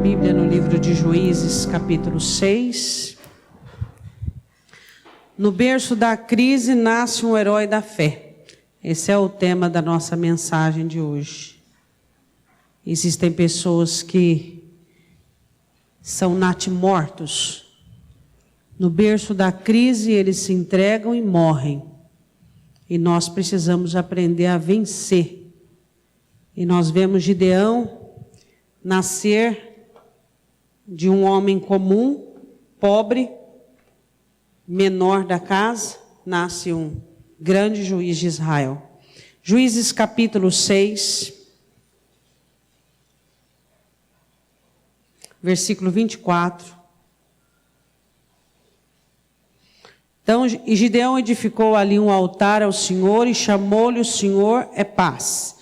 Bíblia no livro de Juízes, capítulo 6. No berço da crise nasce um herói da fé. Esse é o tema da nossa mensagem de hoje. Existem pessoas que são natimortos. No berço da crise eles se entregam e morrem. E nós precisamos aprender a vencer. E nós vemos Gideão nascer de um homem comum, pobre, menor da casa, nasce um grande juiz de Israel. Juízes capítulo 6, versículo 24. Então, e Gideão edificou ali um altar ao Senhor e chamou-lhe o Senhor é paz.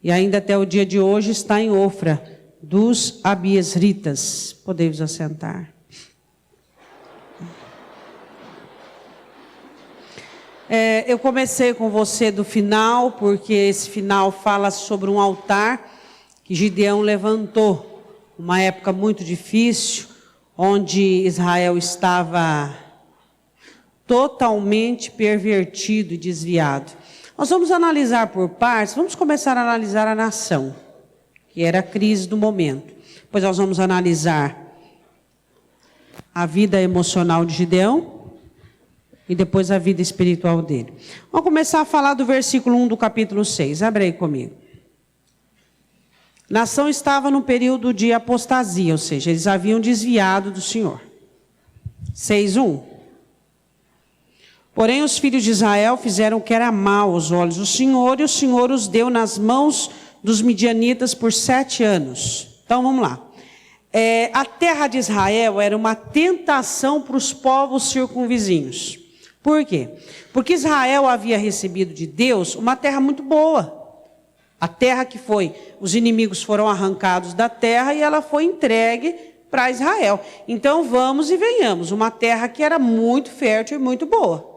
E ainda até o dia de hoje está em Ofra dos Abiesritas. Podemos assentar. Eu comecei com você do final, porque esse final fala sobre um altar que Gideão levantou. Uma época muito difícil, onde Israel estava totalmente pervertido e desviado. Nós vamos analisar por partes, vamos começar a analisar a nação, que era a crise do momento. Depois nós vamos analisar a vida emocional de Gideão e depois a vida espiritual dele. Vamos começar a falar do versículo 1 do capítulo 6. Abre aí comigo. A nação estava no período de apostasia, ou seja, eles haviam desviado do Senhor. 6:1. Porém, os filhos de Israel fizeram o que era mal aos olhos do Senhor, e o Senhor os deu nas mãos dos midianitas por 7 anos. Então, vamos lá. A terra de Israel era uma tentação para os povos circunvizinhos. Por quê? Porque Israel havia recebido de Deus uma terra muito boa. A terra que os inimigos foram arrancados da terra e ela foi entregue para Israel. Então, vamos e venhamos, uma terra que era muito fértil e muito boa.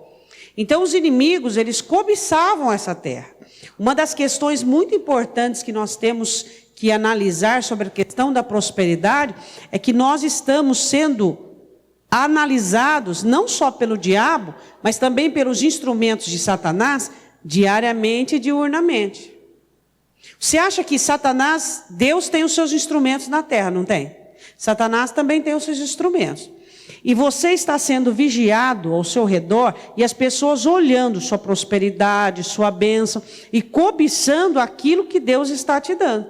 Então, os inimigos, eles cobiçavam essa terra. Uma das questões muito importantes que nós temos que analisar sobre a questão da prosperidade é que nós estamos sendo analisados não só pelo diabo, mas também pelos instrumentos de Satanás, diariamente e diurnamente. Você acha que Satanás, Deus tem os seus instrumentos na terra, não tem? Satanás também tem os seus instrumentos. E você está sendo vigiado ao seu redor e as pessoas olhando sua prosperidade, sua bênção e cobiçando aquilo que Deus está te dando.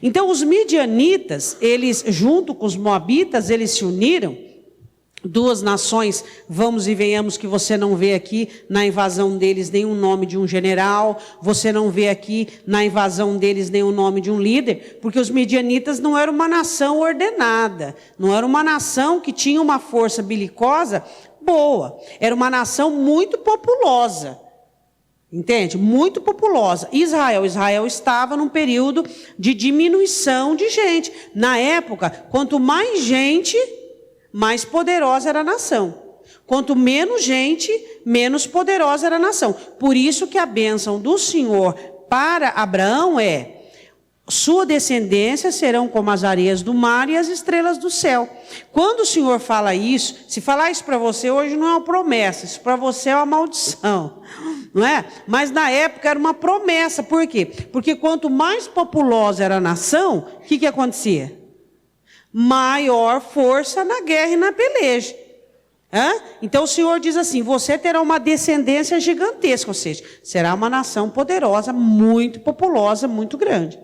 Então os midianitas, eles junto com os moabitas, eles se uniram. Duas nações, vamos e venhamos, que você não vê aqui na invasão deles nenhum nome de um general, você não vê aqui na invasão deles nenhum nome de um líder, porque os midianitas não eram uma nação ordenada, não era uma nação que tinha uma força belicosa boa, era uma nação muito populosa, entende? Muito populosa. Israel estava num período de diminuição de gente. Na época, quanto mais gente, mais poderosa era a nação. Quanto menos gente, menos poderosa era a nação. Por isso que a bênção do Senhor para Abraão é: sua descendência serão como as areias do mar e as estrelas do céu. Quando o Senhor fala isso, se falar isso para você hoje não é uma promessa, isso para você é uma maldição, não é? Mas na época era uma promessa. Por quê? Porque quanto mais populosa era a nação, o que acontecia? Maior força na guerra e na peleja. Então o Senhor diz assim: você terá uma descendência gigantesca, ou seja, será uma nação poderosa, muito populosa, muito grande.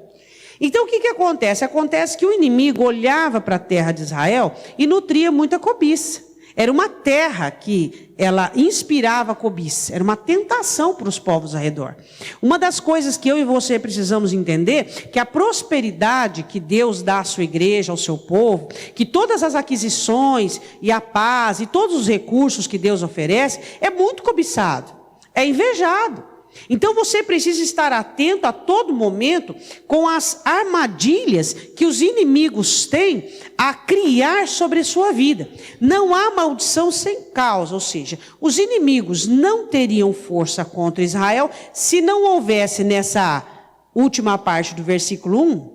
Então o que acontece? Acontece que o inimigo olhava para a terra de Israel e nutria muita cobiça. Era uma terra que ela inspirava cobiça, era uma tentação para os povos ao redor. Uma das coisas que eu e você precisamos entender, que a prosperidade que Deus dá à sua igreja, ao seu povo, que todas as aquisições e a paz e todos os recursos que Deus oferece, é muito cobiçado, é invejado. Então você precisa estar atento a todo momento com as armadilhas que os inimigos têm a criar sobre a sua vida. Não há maldição sem causa, ou seja, os inimigos não teriam força contra Israel se não houvesse nessa última parte do versículo 1,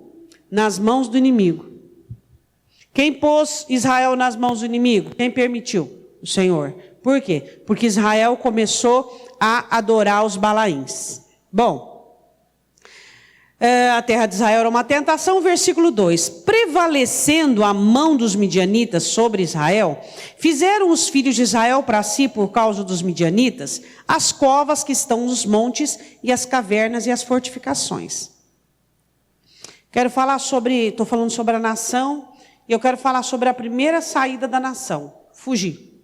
nas mãos do inimigo. Quem pôs Israel nas mãos do inimigo? Quem permitiu? O Senhor. Por quê? Porque Israel começou a adorar os Balaíns. Bom, a terra de Israel era uma tentação, versículo 2. Prevalecendo a mão dos midianitas sobre Israel, fizeram os filhos de Israel para si, por causa dos midianitas, as covas que estão nos montes e as cavernas e as fortificações. Estou falando sobre a nação, e eu quero falar sobre a primeira saída da nação, fugir.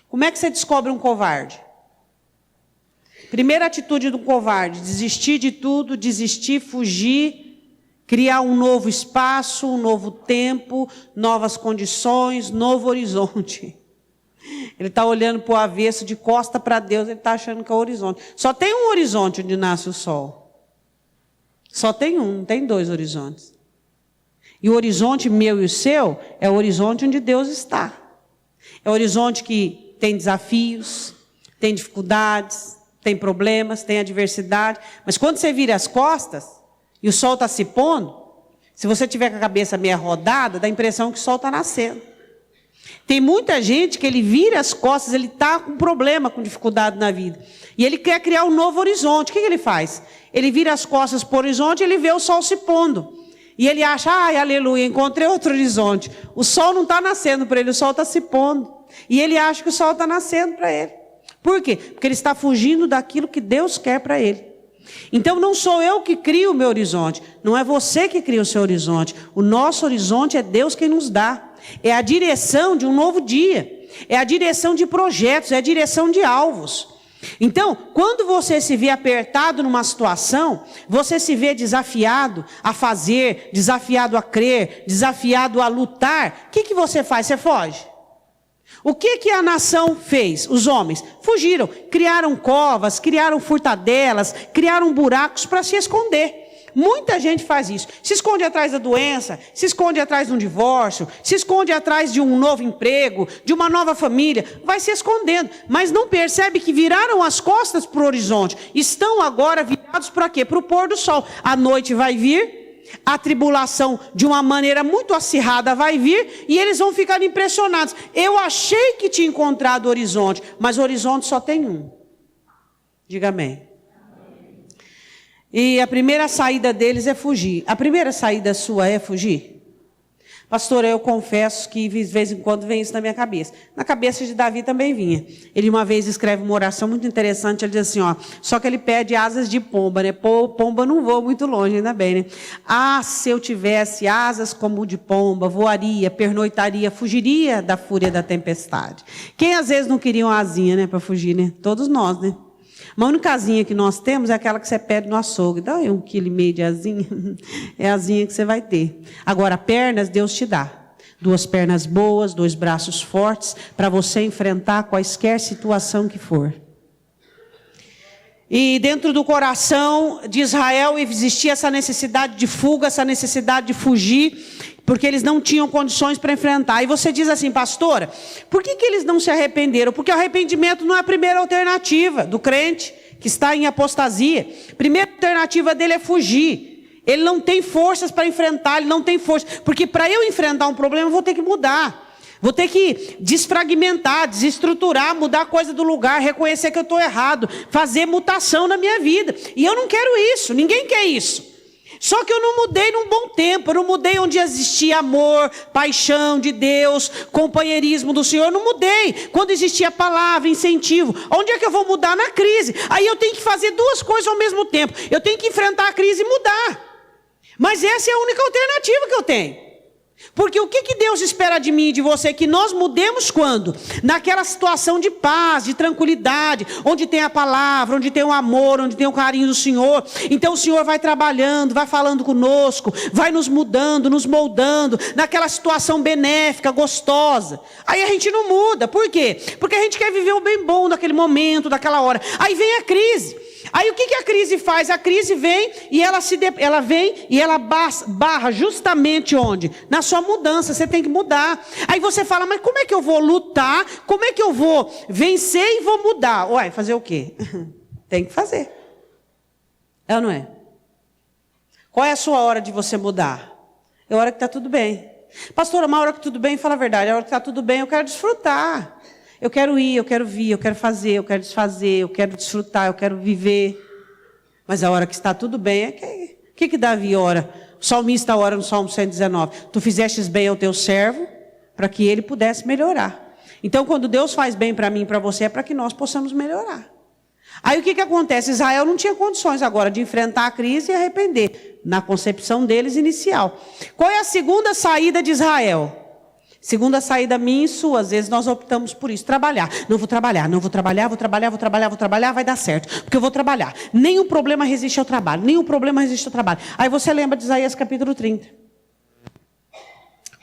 Como é que você descobre um covarde? Primeira atitude do covarde, desistir de tudo, desistir, fugir, criar um novo espaço, um novo tempo, novas condições, novo horizonte. Ele está olhando para o avesso, de costa para Deus, ele está achando que é o horizonte. Só tem um horizonte onde nasce o sol. Só tem um, não tem dois horizontes. E o horizonte meu e o seu é o horizonte onde Deus está. É o horizonte que tem desafios, tem dificuldades, tem problemas, tem adversidade. Mas quando você vira as costas e o sol está se pondo, se você tiver com a cabeça meia rodada, dá a impressão que o sol está nascendo. Tem muita gente que ele vira as costas, ele está com problema, com dificuldade na vida. E ele quer criar um novo horizonte. O que ele faz? Ele vira as costas para o horizonte e ele vê o sol se pondo. E ele acha, aleluia, encontrei outro horizonte. O sol não está nascendo para ele, o sol está se pondo. E ele acha que o sol está nascendo para ele. Por quê? Porque ele está fugindo daquilo que Deus quer para ele. Então não sou eu que crio o meu horizonte. Não é você que cria o seu horizonte. O nosso horizonte é Deus quem nos dá. É a direção de um novo dia. É a direção de projetos, é a direção de alvos. Então, quando você se vê apertado numa situação, você se vê desafiado a fazer, desafiado a crer, desafiado a lutar, o que você faz? Você foge. O que a nação fez? Os homens fugiram, criaram covas, criaram furtadelas, criaram buracos para se esconder. Muita gente faz isso. Se esconde atrás da doença, se esconde atrás de um divórcio, se esconde atrás de um novo emprego, de uma nova família, vai se escondendo. Mas não percebe que viraram as costas para o horizonte. Estão agora virados para quê? Para o pôr do sol. A noite vai vir, a tribulação de uma maneira muito acirrada vai vir e eles vão ficar impressionados. Eu achei que tinha encontrado o horizonte, mas o horizonte só tem um. Diga amém. E a primeira saída deles é fugir. A primeira saída sua é fugir? Pastora, eu confesso que de vez em quando vem isso na minha cabeça. Na cabeça de Davi também vinha. Ele uma vez escreve uma oração muito interessante, ele diz assim, só que ele pede asas de pomba, né? Pomba não voa muito longe, ainda bem, né? Se eu tivesse asas como de pomba, voaria, pernoitaria, fugiria da fúria da tempestade. Quem às vezes não queria uma asinha, né, para fugir, né? Todos nós, né? A única asinha que nós temos é aquela que você pede no açougue. Dá 1,5 kg de asinha. É a asinha que você vai ter. Agora, pernas, Deus te dá. 2 pernas boas, 2 braços fortes, para você enfrentar quaisquer situação que for. E dentro do coração de Israel existia essa necessidade de fuga, essa necessidade de fugir, porque eles não tinham condições para enfrentar. E você diz assim, pastora, por que eles não se arrependeram? Porque o arrependimento não é a primeira alternativa do crente que está em apostasia. A primeira alternativa dele é fugir. Ele não tem forças para enfrentar, ele não tem força. Porque para eu enfrentar um problema, eu vou ter que mudar. Vou ter que desfragmentar, desestruturar, mudar a coisa do lugar, reconhecer que eu estou errado, fazer mutação na minha vida. E eu não quero isso, ninguém quer isso. Só que eu não mudei num bom tempo, eu não mudei onde existia amor, paixão de Deus, companheirismo do Senhor, eu não mudei. Quando existia palavra, incentivo, onde é que eu vou mudar? Na crise. Aí eu tenho que fazer 2 coisas ao mesmo tempo. Eu tenho que enfrentar a crise e mudar. Mas essa é a única alternativa que eu tenho. Porque o que Deus espera de mim e de você? Que nós mudemos quando? Naquela situação de paz, de tranquilidade, onde tem a palavra, onde tem o amor, onde tem o carinho do Senhor. Então o Senhor vai trabalhando, vai falando conosco, vai nos mudando, nos moldando, naquela situação benéfica, gostosa. Aí a gente não muda. Por quê? Porque a gente quer viver o bem bom daquele momento, daquela hora. Aí vem a crise. Aí o que a crise faz? A crise vem e ela barra justamente onde? Na sua mudança, você tem que mudar. Aí você fala, mas como é que eu vou lutar? Como é que eu vou vencer e vou mudar? Uai, fazer o quê? Tem que fazer. É ou não é? Qual é a sua hora de você mudar? É a hora que está tudo bem. Pastora, uma hora que tudo bem, fala a verdade. A hora que está tudo bem, eu quero desfrutar. Eu quero ir, eu quero vir, eu quero fazer, eu quero desfazer, eu quero desfrutar, eu quero viver. Mas a hora que está tudo bem, o que Davi ora? O salmista ora no Salmo 119. Tu fizestes bem ao teu servo, para que ele pudesse melhorar. Então, quando Deus faz bem para mim e para você, é para que nós possamos melhorar. Aí o que acontece? Israel não tinha condições agora de enfrentar a crise e arrepender, na concepção deles inicial. Qual é a segunda saída de Israel? Segunda saída minha e sua, às vezes nós optamos por isso, trabalhar. Não vou trabalhar, vai dar certo, porque eu vou trabalhar. Nenhum problema resiste ao trabalho, Aí você lembra de Isaías capítulo 30.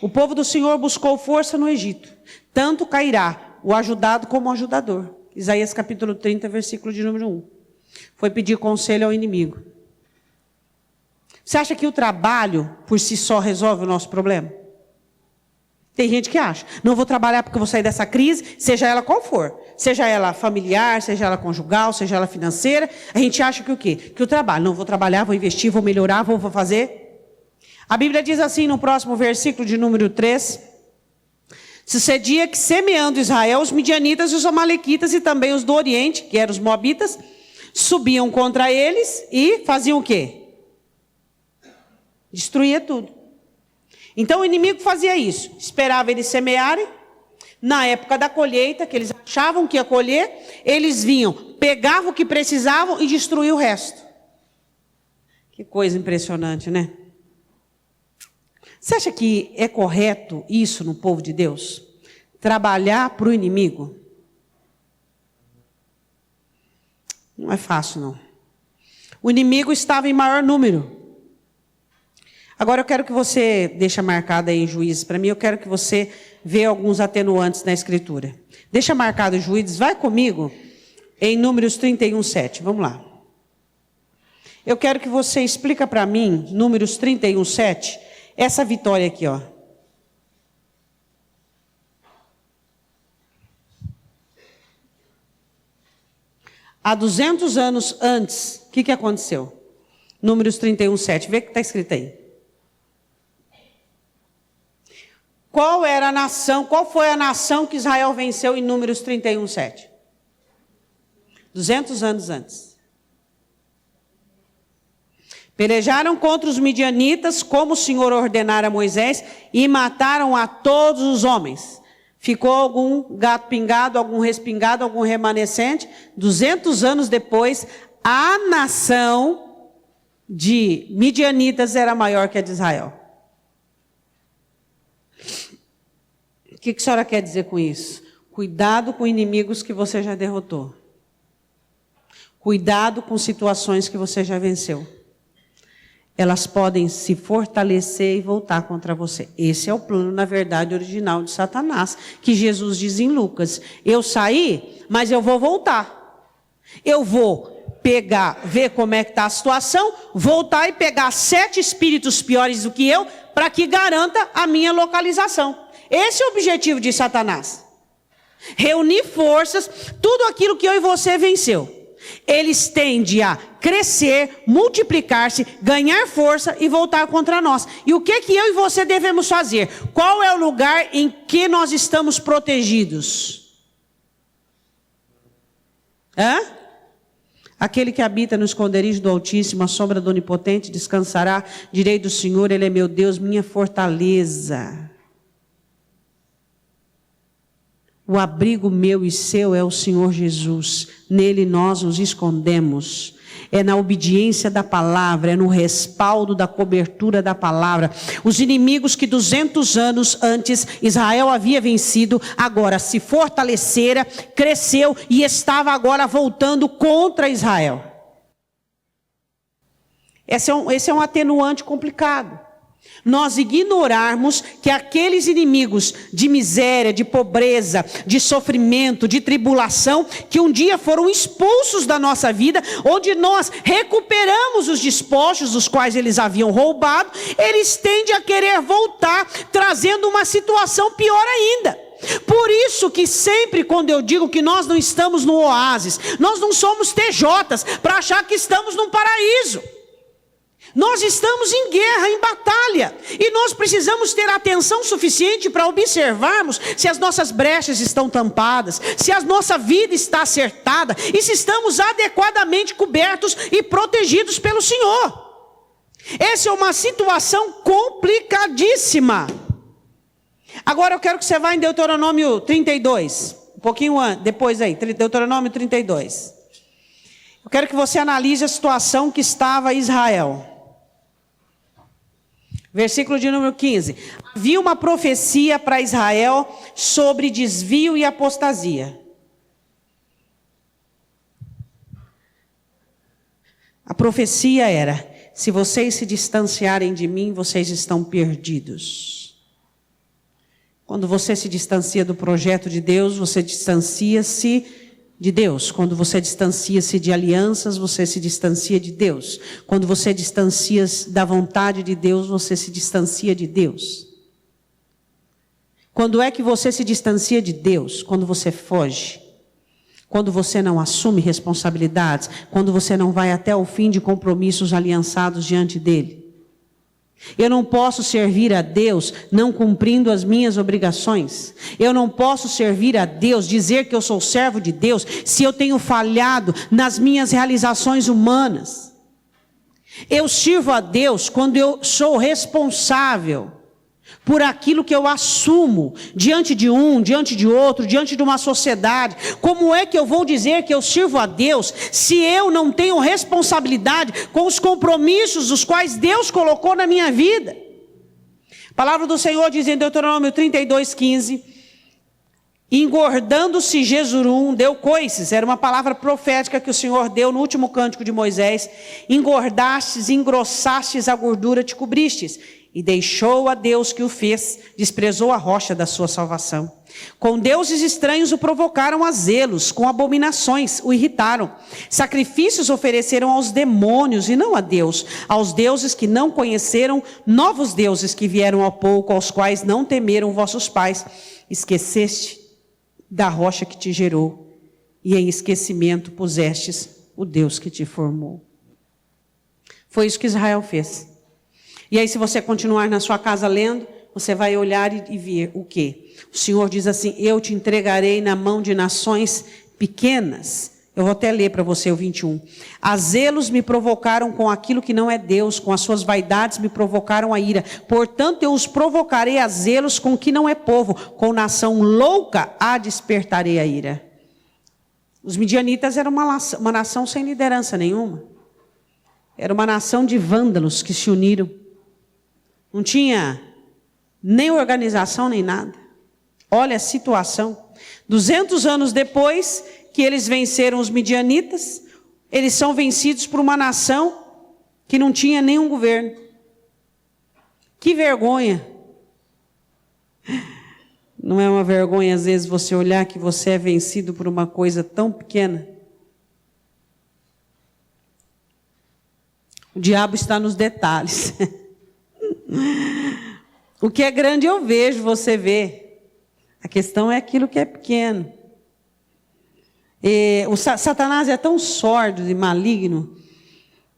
O povo do Senhor buscou força no Egito, tanto cairá o ajudado como o ajudador. Isaías capítulo 30, versículo de número 1. Foi pedir conselho ao inimigo. Você acha que o trabalho por si só resolve o nosso problema? Tem gente que acha, não vou trabalhar porque eu vou sair dessa crise, seja ela qual for. Seja ela familiar, seja ela conjugal, seja ela financeira. A gente acha que o quê? Que o trabalho, não vou trabalhar, vou investir, vou melhorar, vou fazer. A Bíblia diz assim no próximo versículo de número 3. Sucedia que semeando Israel, os midianitas e os amalequitas e também os do Oriente, que eram os moabitas, subiam contra eles e faziam o quê? Destruía tudo. Então o inimigo fazia isso, esperava eles semearem, na época da colheita, que eles achavam que ia colher, eles vinham, pegavam o que precisavam e destruíam o resto. Que coisa impressionante, né? Você acha que é correto isso no povo de Deus? Trabalhar para o inimigo? Não é fácil, não. O inimigo estava em maior número. Agora eu quero que você, deixa marcado aí em Juízes para mim, eu quero que você veja alguns atenuantes na Escritura. Deixa marcado em Juízes, vai comigo em Números 31, 7. Vamos lá. Eu quero que você explica para mim, Números 31, 7, essa vitória aqui, ó. Há 200 anos antes, o que aconteceu? Números 31, 7. Vê o que está escrito aí. Qual era a nação, qual foi a nação que Israel venceu em Números 31, 7? 200 anos antes. Pelejaram contra os midianitas, como o Senhor ordenara a Moisés, e mataram a todos os homens. Ficou algum gato pingado, algum respingado, algum remanescente. 200 anos depois, a nação de midianitas era maior que a de Israel. O que a senhora quer dizer com isso? Cuidado com inimigos que você já derrotou. Cuidado com situações que você já venceu. Elas podem se fortalecer e voltar contra você. Esse é o plano, na verdade, original de Satanás, que Jesus diz em Lucas. Eu saí, mas eu vou voltar. Eu vou pegar, ver como é que está a situação, voltar e pegar 7 espíritos piores do que eu, para que garanta a minha localização. Esse é o objetivo de Satanás. Reunir forças, tudo aquilo que eu e você venceu. Eles tendem a crescer, multiplicar-se, ganhar força e voltar contra nós. E o que eu e você devemos fazer? Qual é o lugar em que nós estamos protegidos? Aquele que habita no esconderijo do Altíssimo, a sombra do Onipotente, descansará. Direi do Senhor, Ele é meu Deus, minha fortaleza. O abrigo meu e seu é o Senhor Jesus. Nele nós nos escondemos. É na obediência da palavra, é no respaldo da cobertura da palavra. Os inimigos que 200 anos antes Israel havia vencido, agora se fortalecera, cresceu e estava agora voltando contra Israel. Esse é um atenuante complicado. Nós ignorarmos que aqueles inimigos de miséria, de pobreza, de sofrimento, de tribulação, que um dia foram expulsos da nossa vida, onde nós recuperamos os despojos dos quais eles haviam roubado, eles tendem a querer voltar, trazendo uma situação pior ainda. Por isso que sempre quando eu digo que nós não estamos no oásis, nós não somos TJs para achar que estamos num paraíso. Nós estamos em guerra, em batalha, e nós precisamos ter atenção suficiente para observarmos se as nossas brechas estão tampadas, se a nossa vida está acertada e se estamos adequadamente cobertos e protegidos pelo Senhor. Essa é uma situação complicadíssima. Agora eu quero que você vá em Deuteronômio 32, um pouquinho depois aí, Deuteronômio 32. Eu quero que você analise a situação que estava Israel. Versículo de número 15. Havia uma profecia para Israel sobre desvio e apostasia. A profecia era: se vocês se distanciarem de mim, vocês estão perdidos. Quando você se distancia do projeto de Deus, você distancia-se de Deus. Quando você distancia-se de alianças, você se distancia de Deus. Quando você distancia da vontade de Deus, você se distancia de Deus. Quando é que você se distancia de Deus? Quando você foge. Quando você não assume responsabilidades. Quando você não vai até o fim de compromissos aliançados diante dele. Eu não posso servir a Deus não cumprindo as minhas obrigações. Eu não posso servir a Deus, dizer que eu sou servo de Deus, se eu tenho falhado nas minhas realizações humanas. Eu sirvo a Deus quando eu sou responsável por aquilo que eu assumo diante de um, diante de outro, diante de uma sociedade. Como é que eu vou dizer que eu sirvo a Deus se eu não tenho responsabilidade com os compromissos os quais Deus colocou na minha vida? A palavra do Senhor diz em Deuteronômio 32:15: engordando-se Jesurum, deu coices. Era uma palavra profética que o Senhor deu no último cântico de Moisés. Engordastes, engrossastes a gordura, te cobristes. E deixou a Deus que o fez, desprezou a rocha da sua salvação. Com deuses estranhos o provocaram a zelos, com abominações o irritaram. Sacrifícios ofereceram aos demônios e não a Deus, aos deuses que não conheceram, novos deuses que vieram há pouco, aos quais não temeram vossos pais. Esqueceste da rocha que te gerou, e em esquecimento pusestes o Deus que te formou. Foi isso que Israel fez. E aí, se você continuar na sua casa lendo, você vai olhar e ver o quê? O Senhor diz assim: eu te entregarei na mão de nações pequenas. Eu vou até ler para você o 21. A zelos me provocaram com aquilo que não é Deus, com as suas vaidades me provocaram a ira. Portanto, eu os provocarei a zelos com o que não é povo, com nação louca a despertarei a ira. Os midianitas eram uma nação sem liderança nenhuma. Era uma nação de vândalos que se uniram. Não tinha nem organização, nem nada. Olha a situação. 200 anos depois que eles venceram os midianitas, eles são vencidos por uma nação que não tinha nenhum governo. Que vergonha. Não é uma vergonha, às vezes, você olhar que você é vencido por uma coisa tão pequena? O diabo está nos detalhes. O que é grande eu vejo, você vê. A questão é aquilo que é pequeno. O Satanás é tão sórdido e maligno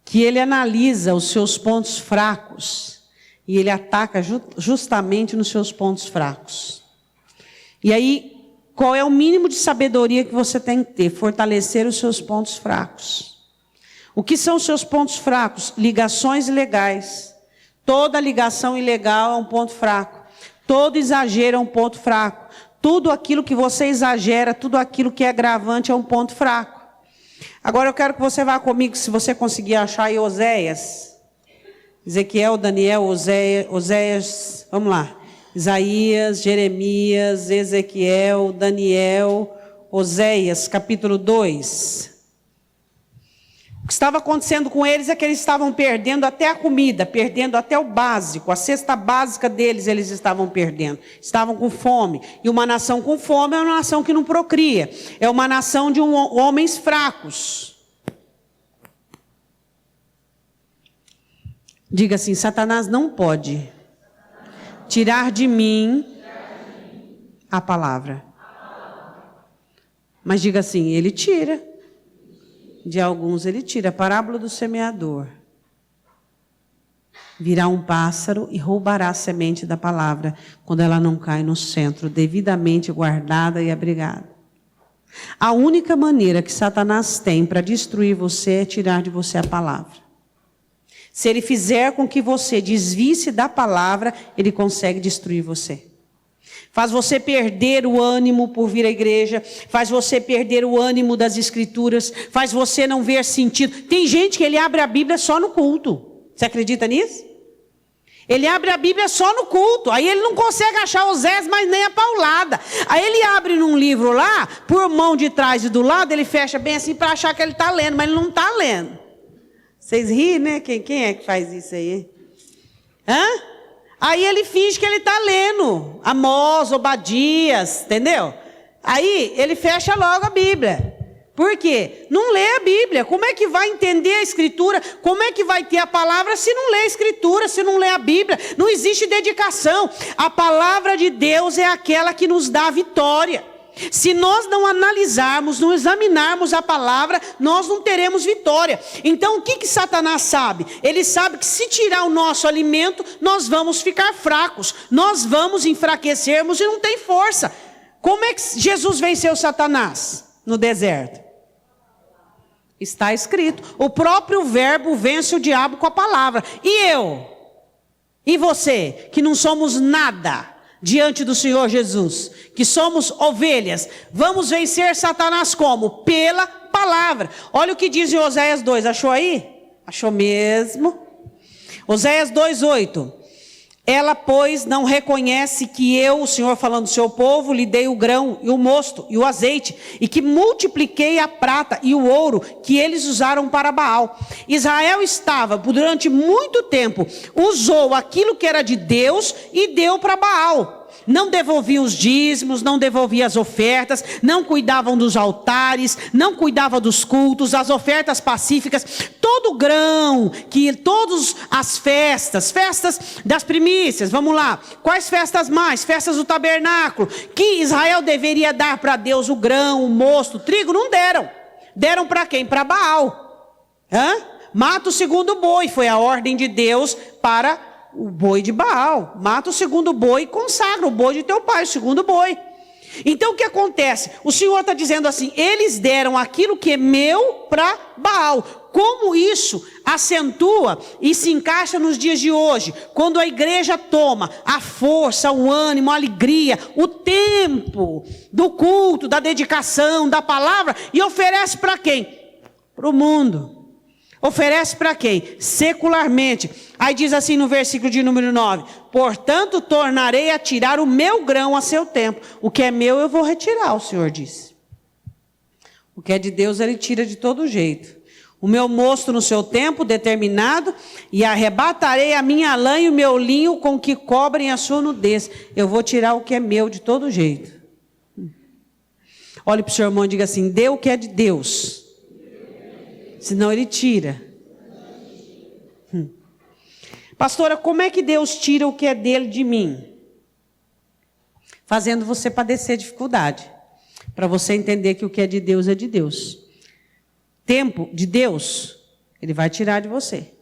que ele analisa os seus pontos fracos e ele ataca justamente nos seus pontos fracos. E aí, qual é o mínimo de sabedoria que você tem que ter? Fortalecer os seus pontos fracos. O que são os seus pontos fracos? Ligações ilegais. Toda ligação ilegal é um ponto fraco. Todo exagero é um ponto fraco. Tudo aquilo que você exagera, tudo aquilo que é agravante é um ponto fraco. Agora eu quero que você vá comigo, se você conseguir achar aí Oséias. Ezequiel, Daniel, Oséias, vamos lá. Isaías, Jeremias, Ezequiel, Daniel, Oséias, capítulo 2. O que estava acontecendo com eles é que eles estavam perdendo até a comida, perdendo até o básico, a cesta básica deles eles estavam perdendo. Estavam com fome. E uma nação com fome é uma nação que não procria. É uma nação de homens fracos. Diga assim: Satanás não pode tirar de mim a palavra. Mas diga assim: ele tira. De alguns ele tira. A parábola do semeador. virá um pássaro e roubará a semente da palavra, quando ela não cai no centro, devidamente guardada e abrigada. A única maneira que Satanás tem para destruir você é tirar de você a palavra. Se ele fizer com que você desvie-se da palavra, ele consegue destruir você. Faz você perder o ânimo por vir à igreja, faz você perder o ânimo das escrituras, faz você não ver sentido. Tem gente que ele abre a Bíblia só no culto. Você acredita nisso? Ele abre a Bíblia só no culto, aí ele não consegue achar Oséias, mas nem a paulada. Aí ele abre num livro lá, por mão de trás e do lado, ele fecha bem assim para achar que ele está lendo, mas ele não está lendo. Vocês riem, né? Quem é que faz isso aí? Hã? Aí ele finge que ele está lendo Amós, Obadias, entendeu? Aí ele fecha logo a Bíblia. Por quê? Não lê a Bíblia. Como é que vai entender a Escritura? Como é que vai ter a palavra se não lê a Escritura, se não lê a Bíblia? Não existe dedicação. A palavra de Deus é aquela que nos dá a vitória. Se nós não analisarmos, não examinarmos a palavra, nós não teremos vitória. Então o que Satanás sabe? Ele sabe que se tirar o nosso alimento, nós vamos ficar fracos. Nós vamos enfraquecermos e não tem força. Como é que Jesus venceu Satanás no deserto? Está escrito. O próprio verbo vence o diabo com a palavra. E eu? E você? Que não somos nada diante do Senhor Jesus, que somos ovelhas, vamos vencer Satanás como? Pela palavra. Olha o que diz em Oséias 2, achou aí? Achou mesmo? Oséias 2:8. Ela, pois, não reconhece que eu, o Senhor falando do seu povo, lhe dei o grão e o mosto e o azeite, e que multipliquei a prata e o ouro que eles usaram para Baal. Israel estava, durante muito tempo, usou aquilo que era de Deus e deu para Baal. Não devolviam os dízimos, não devolviam as ofertas, não cuidavam dos altares, não cuidavam dos cultos, as ofertas pacíficas, todo o grão, todas as festas das primícias, vamos lá, quais festas mais? Festas do tabernáculo, que Israel deveria dar para Deus o grão, o mosto, o trigo, não deram. Deram para quem? Para Baal. Mata o segundo boi, foi a ordem de Deus para o boi de Baal. Mata o segundo boi e consagra o boi de teu pai, o segundo boi. Então o que acontece? O Senhor está dizendo assim, eles deram aquilo que é meu para Baal. Como isso acentua e se encaixa nos dias de hoje, quando a igreja toma a força, o ânimo, a alegria, o tempo do culto, da dedicação, da palavra, e oferece para quem? Para o mundo. Oferece para quem? Secularmente. Aí diz assim no versículo de número 9: portanto tornarei a tirar o meu grão a seu tempo. O que é meu eu vou retirar, o Senhor disse. O que é de Deus ele tira de todo jeito. O meu mosto no seu tempo determinado, e arrebatarei a minha lã e o meu linho com que cobrem a sua nudez. Eu vou tirar o que é meu de todo jeito. Olhe para o seu irmão e diga assim: dê o que é de Deus, senão ele tira. Pastora, como é que Deus tira o que é dele de mim? Fazendo você padecer dificuldade, para você entender que o que é de Deus é de Deus. Tempo de Deus, ele vai tirar de você.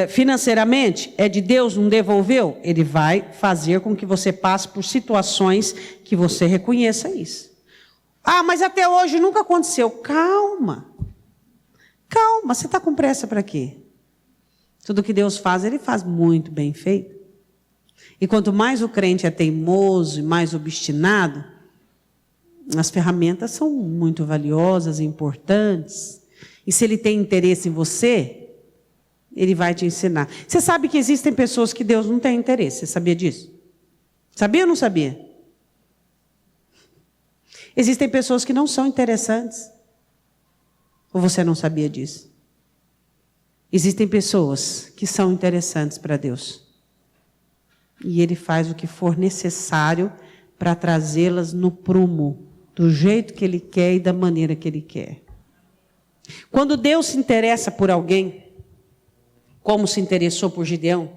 Financeiramente, é de Deus, não devolveu? Ele vai fazer com que você passe por situações que você reconheça isso. Ah, mas até hoje nunca aconteceu. Calma. Calma, você está com pressa para quê? Tudo que Deus faz, ele faz muito bem feito. E quanto mais o crente é teimoso e mais obstinado, as ferramentas são muito valiosas e importantes. E se ele tem interesse em você, ele vai te ensinar. Você sabe que existem pessoas que Deus não tem interesse. Você sabia disso? Sabia ou não sabia? Existem pessoas que não são interessantes. Ou você não sabia disso? Existem pessoas que são interessantes para Deus. E Ele faz o que for necessário para trazê-las no prumo, do jeito que Ele quer e da maneira que Ele quer. Quando Deus se interessa por alguém, como se interessou por Gideão,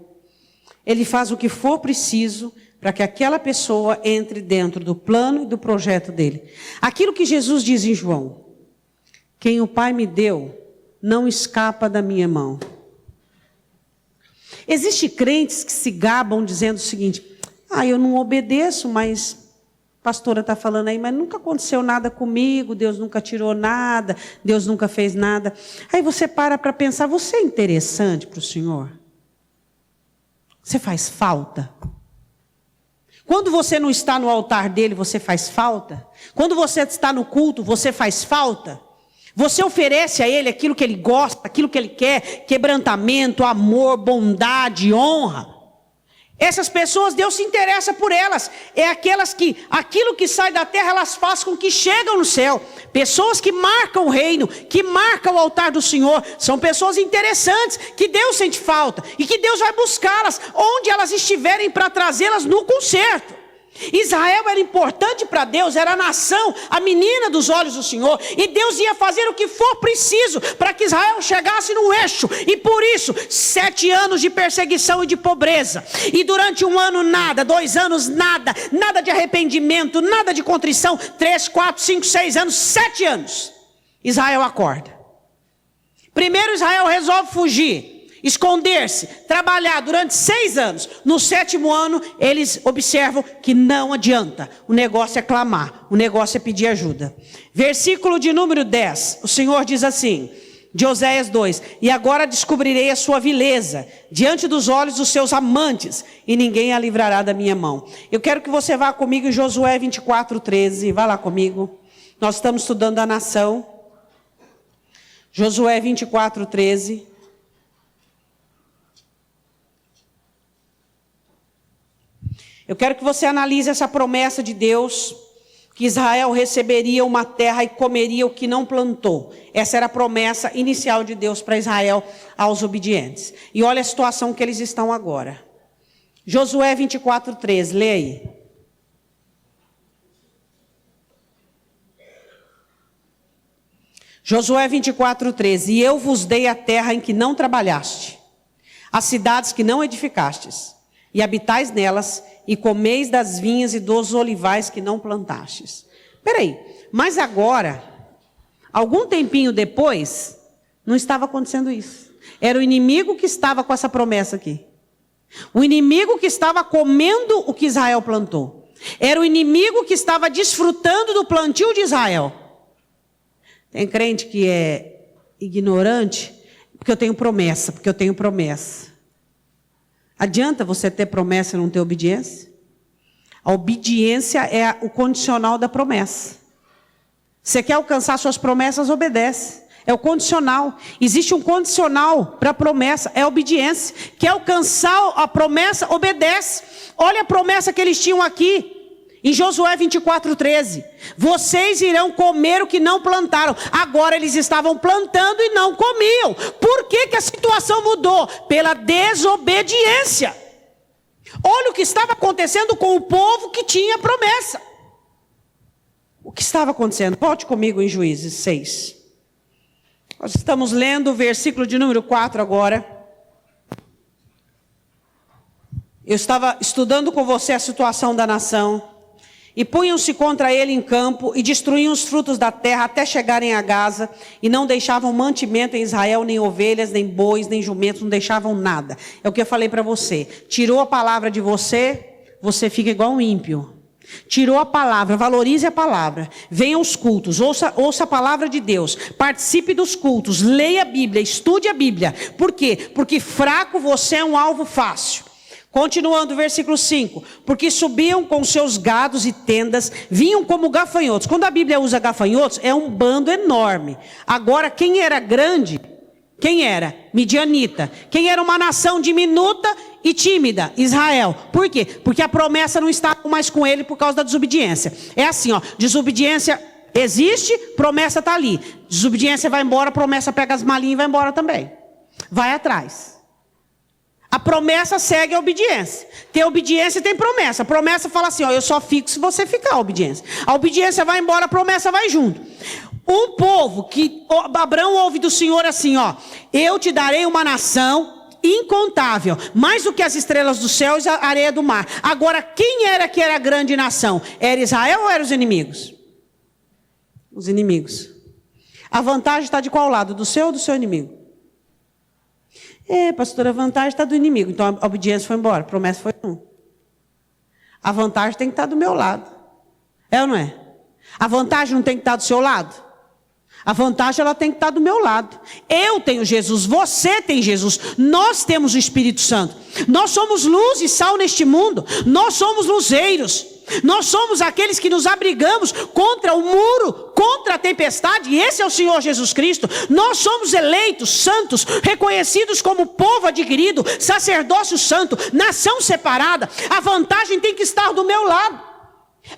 Ele faz o que for preciso para que aquela pessoa entre dentro do plano e do projeto dele. Aquilo que Jesus diz em João: quem o Pai me deu, não escapa da minha mão. Existem crentes que se gabam dizendo o seguinte: eu não obedeço, mas a pastora está falando aí, mas nunca aconteceu nada comigo, Deus nunca tirou nada, Deus nunca fez nada. Aí você para pensar, você é interessante para o Senhor? Você faz falta? Quando você não está no altar dele, você faz falta? Quando você está no culto, você faz falta? Você oferece a ele aquilo que ele gosta, aquilo que ele quer, quebrantamento, amor, bondade, honra. Essas pessoas, Deus se interessa por elas. É aquelas que, aquilo que sai da terra, elas fazem com que chegam no céu. Pessoas que marcam o reino, que marcam o altar do Senhor. São pessoas interessantes, que Deus sente falta. E que Deus vai buscá-las, onde elas estiverem, para trazê-las no concerto. Israel era importante para Deus, era a nação, a menina dos olhos do Senhor, e Deus ia fazer o que for preciso para que Israel chegasse no eixo. E por isso, 7 anos de perseguição e de pobreza, e durante 1 ano nada, 2 anos nada, nada de arrependimento, nada de contrição, 3, 4, 5, 6 anos, 7 anos, Israel acorda. Primeiro Israel resolve fugir, esconder-se, trabalhar durante 6 anos. No 7º ano, eles observam que não adianta. O negócio é clamar, o negócio é pedir ajuda. Versículo de número 10, o Senhor diz assim, de Oséias 2: e agora descobrirei a sua vileza diante dos olhos dos seus amantes, e ninguém a livrará da minha mão. Eu quero que você vá comigo em Josué 24:13, vá lá comigo. Nós estamos estudando a nação. Josué 24:13. Eu quero que você analise essa promessa de Deus, que Israel receberia uma terra e comeria o que não plantou. Essa era a promessa inicial de Deus para Israel aos obedientes. E olha a situação que eles estão agora. Josué 24:13, leia aí. Josué 24:13, e eu vos dei a terra em que não trabalhaste, as cidades que não edificastes, e habitais nelas, e comeis das vinhas e dos olivais que não plantastes. Peraí, mas agora, algum tempinho depois, não estava acontecendo isso. Era o inimigo que estava com essa promessa aqui. O inimigo que estava comendo o que Israel plantou. Era o inimigo que estava desfrutando do plantio de Israel. Tem crente que é ignorante, porque eu tenho promessa, porque eu tenho promessa. Adianta você ter promessa e não ter obediência? A obediência é o condicional da promessa. Você quer alcançar suas promessas, obedece. É o condicional. Existe um condicional para a promessa, é a obediência. Quer alcançar a promessa, obedece. Olha a promessa que eles tinham aqui. Em Josué 24:13, vocês irão comer o que não plantaram. Agora eles estavam plantando e não comiam. Por que a situação mudou? Pela desobediência. Olha o que estava acontecendo com o povo que tinha promessa. O que estava acontecendo? Volte comigo em Juízes 6. Nós estamos lendo o versículo de número 4 agora. Eu estava estudando com você a situação da nação. E punham-se contra ele em campo, e destruíam os frutos da terra, até chegarem a Gaza, e não deixavam mantimento em Israel, nem ovelhas, nem bois, nem jumentos, não deixavam nada. É o que eu falei para você. Tirou a palavra de você, você fica igual um ímpio. Tirou a palavra, valorize a palavra. Venha aos cultos, ouça a palavra de Deus. Participe dos cultos, leia a Bíblia, estude a Bíblia. Por quê? Porque fraco você é um alvo fácil. Continuando, versículo 5. Porque subiam com seus gados e tendas, vinham como gafanhotos. Quando a Bíblia usa gafanhotos, é um bando enorme. Agora, quem era grande? Quem era? Midianita. Quem era uma nação diminuta e tímida? Israel. Por quê? Porque a promessa não estava mais com ele por causa da desobediência. É assim, ó, desobediência existe, promessa está ali. Desobediência vai embora, promessa pega as malinhas e vai embora também. Vai atrás. A promessa segue a obediência. Tem obediência e tem promessa. A promessa fala assim, ó, eu só fico se você ficar, a obediência. A obediência vai embora, a promessa vai junto. Um povo que Abraão ouve do Senhor assim, ó, eu te darei uma nação incontável, mais do que as estrelas do céu e a areia do mar. Agora, quem era que era a grande nação? Era Israel ou eram os inimigos? Os inimigos. A vantagem está de qual lado? Do seu ou do seu inimigo? Pastora, a vantagem está do inimigo. Então a obediência foi embora, a promessa foi um. A vantagem tem que estar do meu lado. É ou não é? A vantagem não tem que estar do seu lado? A vantagem ela tem que estar do meu lado. Eu tenho Jesus, você tem Jesus, nós temos o Espírito Santo. Nós somos luz e sal neste mundo. Nós somos luzeiros. Nós somos aqueles que nos abrigamos contra o muro, contra a tempestade, e esse é o Senhor Jesus Cristo. Nós somos eleitos, santos, reconhecidos como povo adquirido, sacerdócio santo, nação separada. A vantagem tem que estar do meu lado.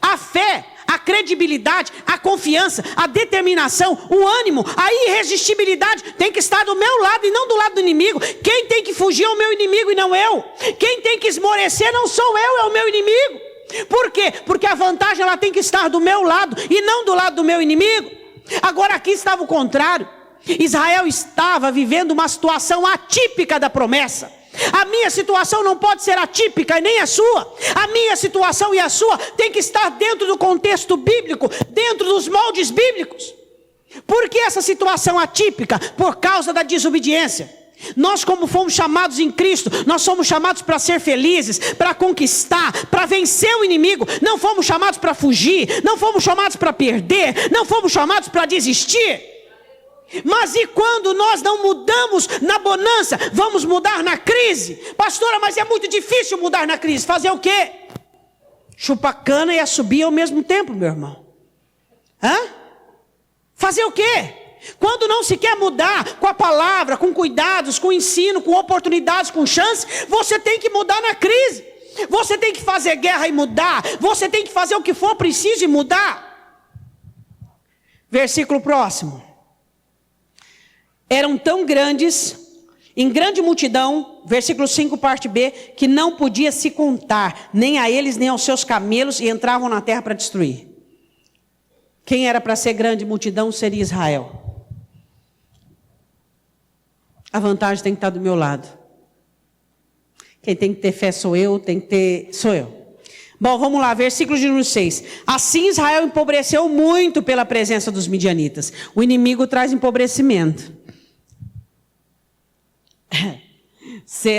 A fé, a credibilidade, a confiança, a determinação, o ânimo, a irresistibilidade tem que estar do meu lado e não do lado do inimigo. Quem tem que fugir é o meu inimigo e não eu. Quem tem que esmorecer não sou eu, é o meu inimigo. Por quê? Porque a vantagem ela tem que estar do meu lado e não do lado do meu inimigo. Agora aqui estava o contrário. Israel estava vivendo uma situação atípica da promessa. A minha situação não pode ser atípica e nem a sua. A minha situação e a sua tem que estar dentro do contexto bíblico, dentro dos moldes bíblicos. Por que essa situação atípica? Por causa da desobediência. Nós, como fomos chamados em Cristo, nós somos chamados para ser felizes, para conquistar, para vencer o inimigo. Não fomos chamados para fugir, não fomos chamados para perder, não fomos chamados para desistir. Mas e quando nós não mudamos na bonança, vamos mudar na crise? Pastora, mas é muito difícil mudar na crise. Fazer o quê? Chupar cana e assobir ao mesmo tempo, meu irmão. Fazer o quê? Quando não se quer mudar com a palavra, com cuidados, com ensino, com oportunidades, com chance, você tem que mudar na crise. Você tem que fazer guerra e mudar. Você tem que fazer o que for preciso e mudar. Versículo próximo. Eram tão grandes, em grande multidão, versículo 5, parte B, que não podia se contar, nem a eles, nem aos seus camelos, e entravam na terra para destruir. Quem era para ser grande multidão seria Israel. A vantagem tem que estar do meu lado. Quem tem que ter fé sou eu, sou eu. Bom, vamos lá, versículo de número 6. Assim Israel empobreceu muito pela presença dos midianitas. O inimigo traz empobrecimento.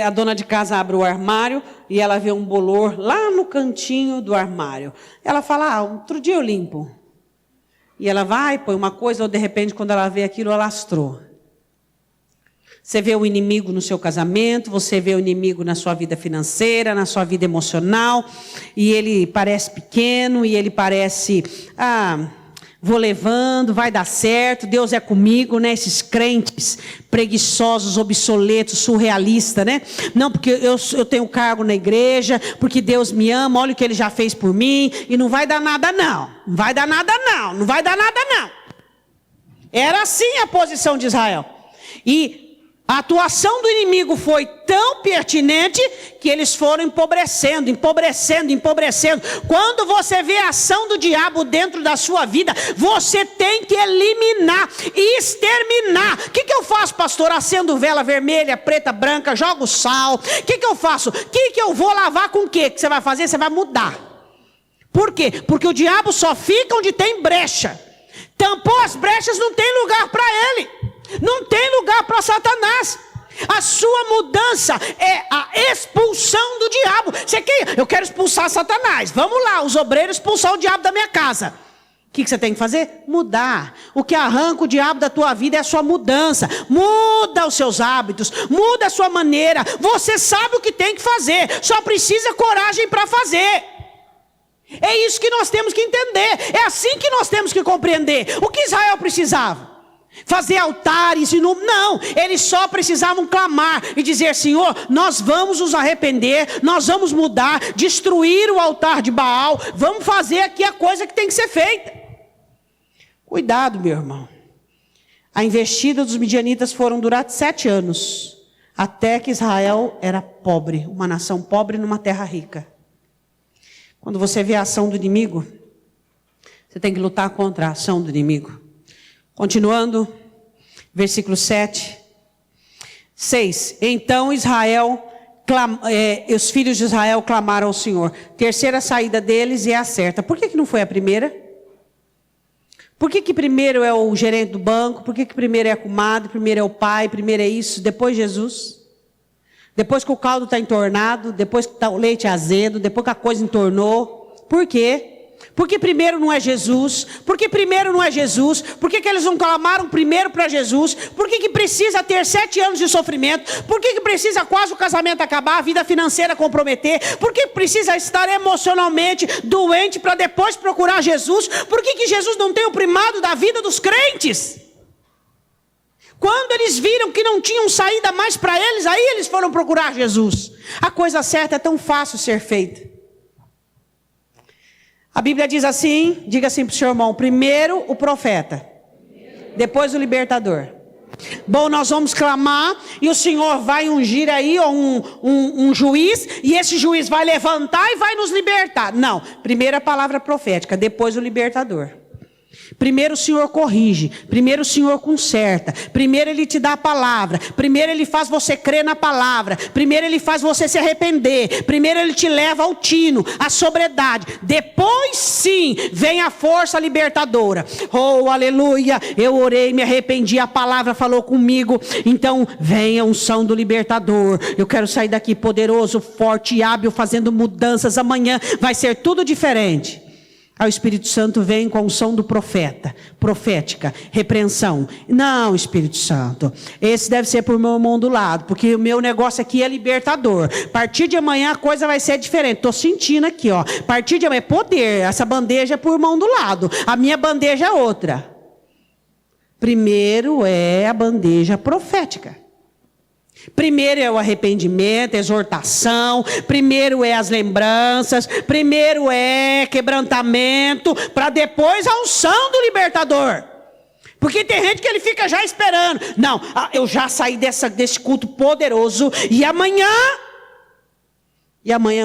A dona de casa abre o armário e ela vê um bolor lá no cantinho do armário. Ela fala, outro dia eu limpo. E ela vai, põe uma coisa, ou de repente quando ela vê aquilo, ela lastrou. Você vê o inimigo no seu casamento, você vê o inimigo na sua vida financeira, na sua vida emocional, e ele parece pequeno, e ele parece, vou levando, vai dar certo, Deus é comigo, né? Esses crentes preguiçosos, obsoletos, surrealistas, né? Não, porque eu tenho cargo na igreja, porque Deus me ama, olha o que Ele já fez por mim, e não vai dar nada não, não vai dar nada não, não vai dar nada não. Era assim a posição de Israel. E a atuação do inimigo foi tão pertinente que eles foram empobrecendo. Quando você vê a ação do diabo dentro da sua vida, você tem que eliminar e exterminar. O que eu faço, pastor? Acendo vela vermelha, preta, branca, jogo sal. O que eu faço? O que eu vou lavar com o quê? O que você vai fazer? Você vai mudar. Por quê? Porque o diabo só fica onde tem brecha. Tampou as brechas, não tem lugar para ele. Não tem lugar para Satanás. A sua mudança é a expulsão do diabo. Eu quero expulsar Satanás. Vamos lá, os obreiros expulsar o diabo da minha casa. O que você tem que fazer? Mudar. O que arranca o diabo da tua vida é a sua mudança. Muda os seus hábitos, muda a sua maneira. Você sabe o que tem que fazer, só precisa coragem para fazer. É isso que nós temos que entender. É assim que nós temos que compreender. O que Israel precisava? Fazer altares e não, eles só precisavam clamar e dizer, Senhor, nós vamos nos arrepender, nós vamos mudar, destruir o altar de Baal, vamos fazer aqui a coisa que tem que ser feita. Cuidado, meu irmão. A investida dos midianitas foram durar 7 anos, até que Israel era pobre, uma nação pobre numa terra rica. Quando você vê a ação do inimigo, você tem que lutar contra a ação do inimigo. Continuando, versículo 7. 6. Então os filhos de Israel clamaram ao Senhor. Terceira saída deles é a certa. Por que não foi a primeira? Por que primeiro é o gerente do banco? Por que primeiro é a comadre? Primeiro é o pai? Primeiro é isso? Depois Jesus? Depois que o caldo está entornado, depois que o leite é azedo, depois que a coisa entornou. Por quê? Porque primeiro não é Jesus. Porque primeiro não é Jesus. Por que eles não clamaram primeiro para Jesus? Por que precisa ter 7 anos de sofrimento? Por que precisa quase o casamento acabar, a vida financeira comprometer? Por que precisa estar emocionalmente doente para depois procurar Jesus? Por que Jesus não tem o primado da vida dos crentes? Quando eles viram que não tinham saída mais para eles, aí eles foram procurar Jesus. A coisa certa é tão fácil ser feita. A Bíblia diz assim, diga assim para o seu irmão, primeiro o profeta, depois o libertador. Bom, nós vamos clamar e o Senhor vai ungir aí um juiz, e esse juiz vai levantar e vai nos libertar. Não, primeiro a palavra profética, depois o libertador. Primeiro o Senhor corrige, primeiro o Senhor conserta, primeiro Ele te dá a palavra, primeiro Ele faz você crer na palavra, primeiro Ele faz você se arrepender, primeiro Ele te leva ao tino, à sobriedade, depois sim vem a força libertadora. Oh, aleluia, eu orei, me arrependi, a palavra falou comigo, então vem a unção do libertador. Eu quero sair daqui poderoso, forte e hábil, fazendo mudanças. Amanhã vai ser tudo diferente. Aí o Espírito Santo vem com a unção do profeta, profética, repreensão. Não, Espírito Santo, esse deve ser por meu irmão do lado, porque o meu negócio aqui é libertador. A partir de amanhã a coisa vai ser diferente. Estou sentindo aqui, ó. A partir de amanhã é poder. Essa bandeja é por irmão do lado. A minha bandeja é outra. Primeiro é a bandeja profética. Primeiro é o arrependimento, a exortação, primeiro é as lembranças, primeiro é quebrantamento, para depois a unção do libertador. Porque tem gente que ele fica já esperando. Não, eu já saí desse culto poderoso e amanhã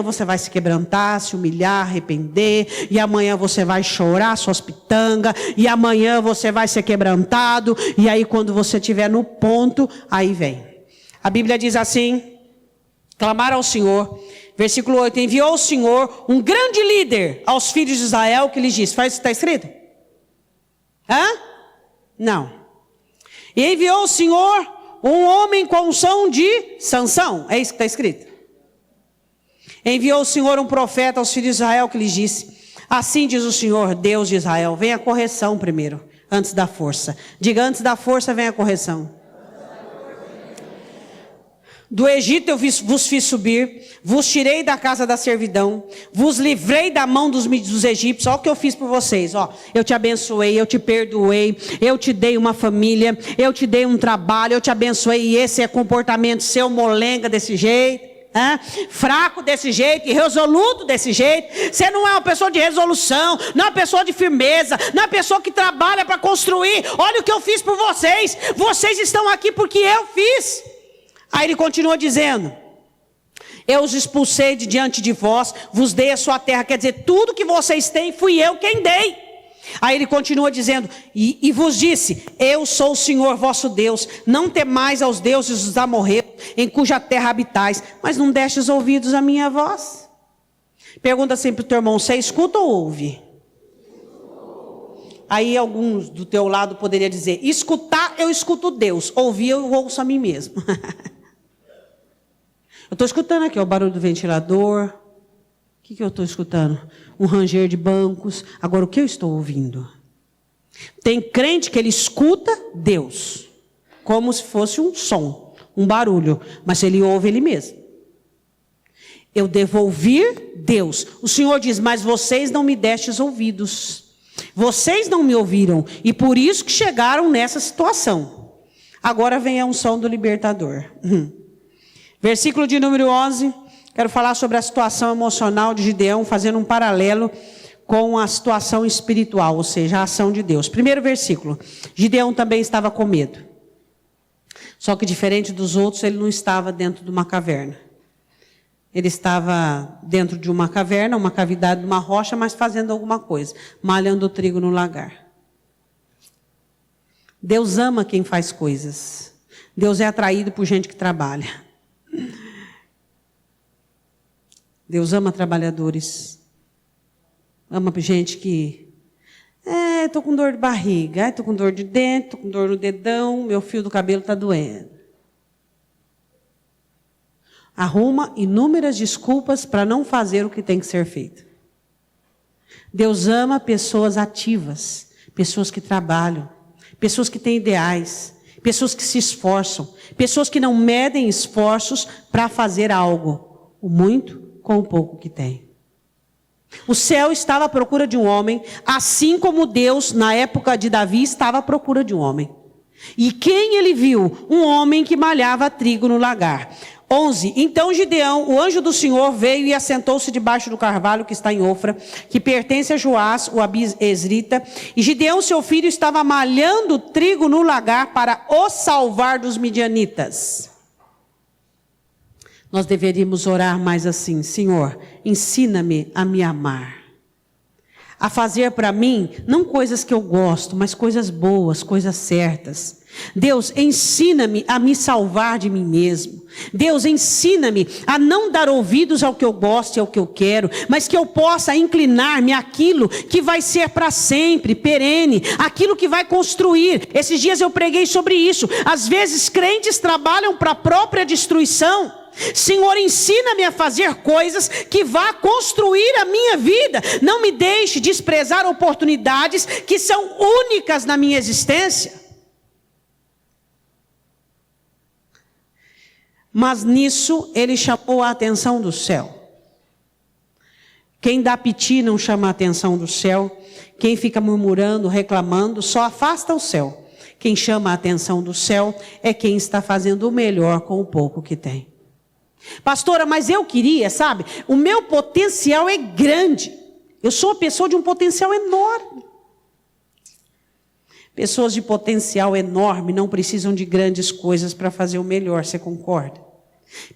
você vai se quebrantar, se humilhar, arrepender, e amanhã você vai chorar suas pitangas, e amanhã você vai ser quebrantado, e aí quando você estiver no ponto, aí vem. A Bíblia diz assim, clamaram ao Senhor, versículo 8, enviou o Senhor um grande líder aos filhos de Israel, que lhes disse, faz isso que está escrito? Não. E enviou o Senhor um homem com a unção de Sansão, é isso que está escrito? Enviou o Senhor um profeta aos filhos de Israel, que lhes disse, assim diz o Senhor, Deus de Israel, vem a correção primeiro, antes da força. Diga, antes da força vem a correção. Do Egito eu vos fiz subir, vos tirei da casa da servidão, vos livrei da mão dos egípcios. Olha o que eu fiz por vocês, ó. Eu te abençoei, eu te perdoei, eu te dei uma família, eu te dei um trabalho, eu te abençoei, e esse é comportamento seu, molenga desse jeito, fraco desse jeito, irresoluto desse jeito. Você não é uma pessoa de resolução, não é uma pessoa de firmeza, não é uma pessoa que trabalha para construir. Olha o que eu fiz por vocês, vocês estão aqui porque eu fiz. Aí ele continua dizendo, eu os expulsei de diante de vós, vos dei a sua terra, quer dizer, tudo que vocês têm, fui eu quem dei. Aí ele continua dizendo, e vos disse, eu sou o Senhor vosso Deus, não temais aos deuses dos amorreus, em cuja terra habitais, mas não destes ouvidos à minha voz. Pergunta assim para o teu irmão, você escuta ou ouve? Aí alguns do teu lado poderiam dizer, escutar eu escuto Deus, ouvir eu ouço a mim mesmo. Eu estou escutando aqui o barulho do ventilador. O que eu estou escutando? Um ranger de bancos. Agora, o que eu estou ouvindo? Tem crente que ele escuta Deus, como se fosse um som, um barulho, mas ele ouve ele mesmo. Eu devo ouvir Deus. O Senhor diz, mas vocês não me destes ouvidos. Vocês não me ouviram, e por isso que chegaram nessa situação. Agora vem a unção do libertador. Versículo de número 11, quero falar sobre a situação emocional de Gideão, fazendo um paralelo com a situação espiritual, ou seja, a ação de Deus. Primeiro versículo, Gideão também estava com medo. Só que diferente dos outros, ele não estava dentro de uma caverna. Ele estava dentro de uma caverna, uma cavidade de uma rocha, mas fazendo alguma coisa, malhando o trigo no lagar. Deus ama quem faz coisas. Deus é atraído por gente que trabalha. Deus ama trabalhadores. Ama gente que... estou com dor de barriga, estou com dor de dente, estou com dor no dedão, meu fio do cabelo está doendo. arruma inúmeras desculpas para não fazer o que tem que ser feito. Deus ama pessoas ativas, pessoas que trabalham, pessoas que têm ideais, pessoas que se esforçam, pessoas que não medem esforços para fazer algo, o muito com o pouco que tem. O céu estava à procura de um homem, assim como Deus, na época de Davi, estava à procura de um homem. E quem ele viu? Um homem que malhava trigo no lagar. 11. Então Gideão, o anjo do Senhor, veio e assentou-se debaixo do carvalho que está em Ofra, que pertence a Joás, o abiezrita. E Gideão, seu filho, estava malhando trigo no lagar para o salvar dos midianitas. Nós deveríamos orar mais assim: Senhor, ensina-me a me amar. A fazer para mim, não coisas que eu gosto, mas coisas boas, coisas certas. Deus, ensina-me a me salvar de mim mesmo. Deus, ensina-me a não dar ouvidos ao que eu gosto e ao que eu quero, mas que eu possa inclinar-me àquilo que vai ser para sempre, perene, aquilo que vai construir. Esses dias eu preguei sobre isso. Às vezes crentes trabalham para a própria destruição. Senhor, ensina-me a fazer coisas que vá construir a minha vida. Não me deixe desprezar oportunidades que são únicas na minha existência. Mas nisso ele chamou a atenção do céu. Quem dá piti não chama a atenção do céu. Quem fica murmurando, reclamando, só afasta o céu. Quem chama a atenção do céu é quem está fazendo o melhor com o pouco que tem. Pastora, mas eu queria, sabe? O meu potencial é grande. Eu sou uma pessoa de um potencial enorme. Pessoas de potencial enorme não precisam de grandes coisas para fazer o melhor, você concorda?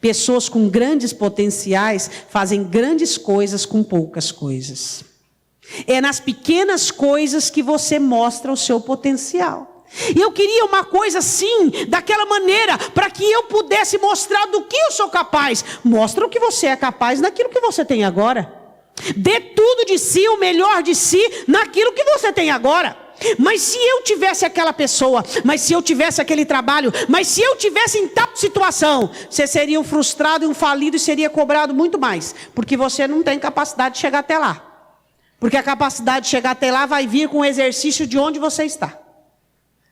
Pessoas com grandes potenciais fazem grandes coisas com poucas coisas. É nas pequenas coisas que você mostra o seu potencial. E eu queria uma coisa assim, daquela maneira, para que eu pudesse mostrar do que eu sou capaz. Mostra o que você é capaz naquilo que você tem agora. Dê tudo de si, o melhor de si, naquilo que você tem agora. Mas se eu tivesse aquela pessoa, mas se eu tivesse aquele trabalho, mas se eu tivesse em tal situação, você seria um frustrado e um falido e seria cobrado muito mais. Porque você não tem capacidade de chegar até lá. Porque a capacidade de chegar até lá vai vir com o exercício de onde você está.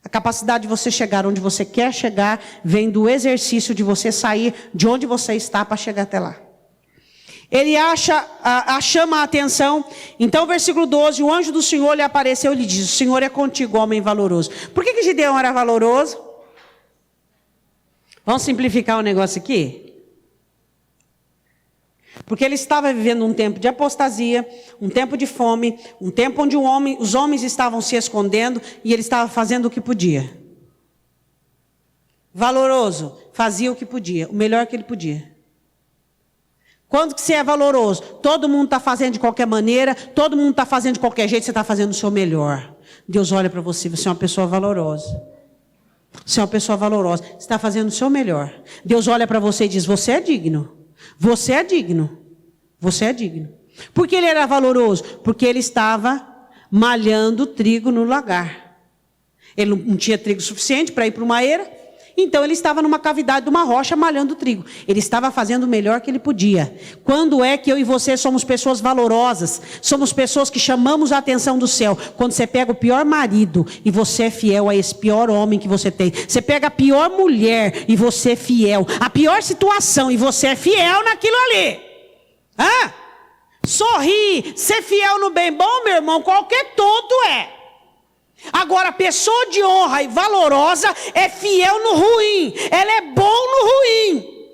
A capacidade de você chegar onde você quer chegar vem do exercício de você sair de onde você está para chegar até lá. Ele chama a atenção. Então, versículo 12, o anjo do Senhor lhe apareceu e lhe diz: o Senhor é contigo, homem valoroso. Por que Gideão era valoroso? Vamos simplificar o negócio aqui? Porque ele estava vivendo um tempo de apostasia, um tempo de fome, um tempo onde os homens estavam se escondendo e ele estava fazendo o que podia. Valoroso, fazia o que podia, o melhor que ele podia. Quando que você é valoroso? Todo mundo está fazendo de qualquer maneira, todo mundo está fazendo de qualquer jeito, você está fazendo o seu melhor. Deus olha para você, você é uma pessoa valorosa. Você é uma pessoa valorosa, você está fazendo o seu melhor. Deus olha para você e diz: você é digno. Você é digno. Você é digno. Por que ele era valoroso? Porque ele estava malhando trigo no lagar. Ele não tinha trigo suficiente para ir para uma eira. Então ele estava numa cavidade de uma rocha malhando trigo. Ele estava fazendo o melhor que ele podia. Quando é que eu e você somos pessoas valorosas? Somos pessoas que chamamos a atenção do céu. Quando você pega o pior marido e você é fiel a esse pior homem que você tem. Você pega a pior mulher e você é fiel. A pior situação e você é fiel naquilo ali. Sorrir, ser fiel no bem bom, meu irmão, qualquer tonto é. Agora, pessoa de honra e valorosa é fiel no ruim. Ela é bom no ruim.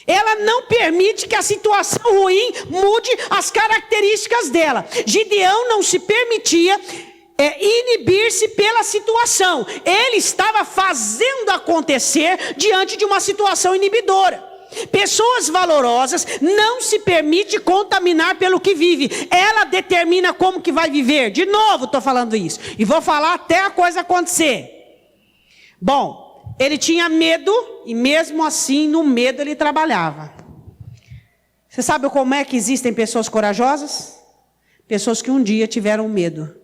Ela não permite que a situação ruim mude as características dela. Gideão não se permitia inibir-se pela situação. Ele estava fazendo acontecer diante de uma situação inibidora. Pessoas valorosas não se permite contaminar pelo que vive. Ela determina como que vai viver. De novo estou falando isso. E vou falar até a coisa acontecer. Bom, ele tinha medo e mesmo assim no medo ele trabalhava. Você sabe como é que existem pessoas corajosas? Pessoas que um dia tiveram medo,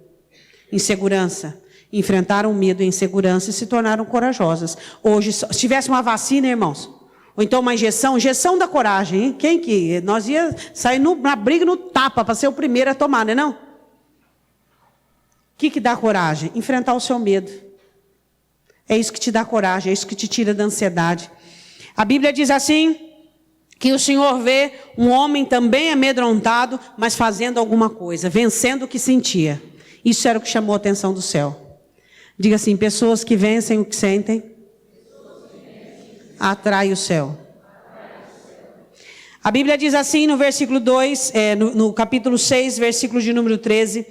insegurança, enfrentaram medo e insegurança e se tornaram corajosas. Hoje, se tivesse uma vacina, irmãos, Ou então uma injeção da coragem, hein? Quem que? Nós ia sair na briga, no tapa, para ser o primeiro a tomar, não é não? O que dá coragem? Enfrentar o seu medo. É isso que te dá coragem, é isso que te tira da ansiedade. A Bíblia diz assim, que o Senhor vê um homem também amedrontado, mas fazendo alguma coisa, vencendo o que sentia. Isso era o que chamou a atenção do céu. Diga assim, pessoas que vencem o que sentem, atrai o céu. A Bíblia diz assim no versículo 2, no capítulo 6, versículo de número 13.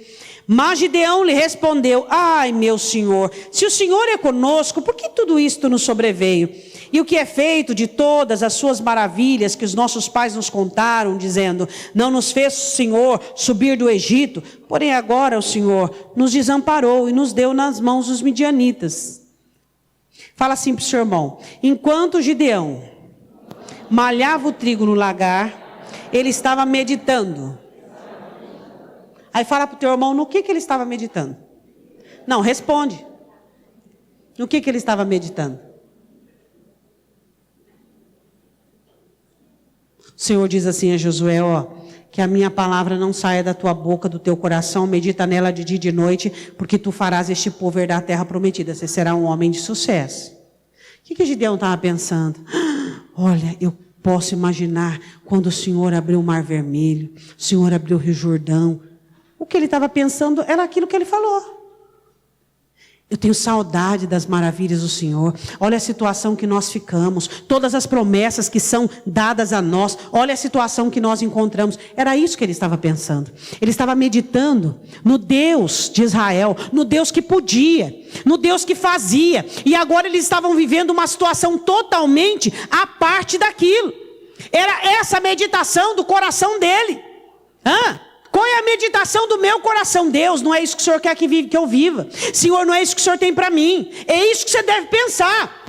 Mas Gideão lhe respondeu, ai meu Senhor, se o Senhor é conosco, por que tudo isto nos sobreveio? E o que é feito de todas as suas maravilhas que os nossos pais nos contaram, dizendo, não nos fez o Senhor subir do Egito, porém agora o Senhor nos desamparou e nos deu nas mãos dos midianitas. Fala assim para o seu irmão, enquanto Gideão malhava o trigo no lagar, ele estava meditando. Aí fala para o teu irmão, no que ele estava meditando? Não, responde. No que ele estava meditando? O Senhor diz assim a Josué, que a minha palavra não saia da tua boca, do teu coração, medita nela de dia e de noite, porque tu farás este povo herdar a terra prometida, você será um homem de sucesso. O que Gideão estava pensando? Olha, eu posso imaginar quando o Senhor abriu o Mar Vermelho, o Senhor abriu o Rio Jordão. O que ele estava pensando era aquilo que ele falou. Eu tenho saudade das maravilhas do Senhor. Olha a situação que nós ficamos. Todas as promessas que são dadas a nós. Olha a situação que nós encontramos. Era isso que ele estava pensando. Ele estava meditando no Deus de Israel. No Deus que podia. No Deus que fazia. E agora eles estavam vivendo uma situação totalmente à parte daquilo. Era essa meditação do coração dele. Qual é a meditação do meu coração? Deus, não é isso que o Senhor quer que eu viva. Senhor, não é isso que o Senhor tem para mim. É isso que você deve pensar.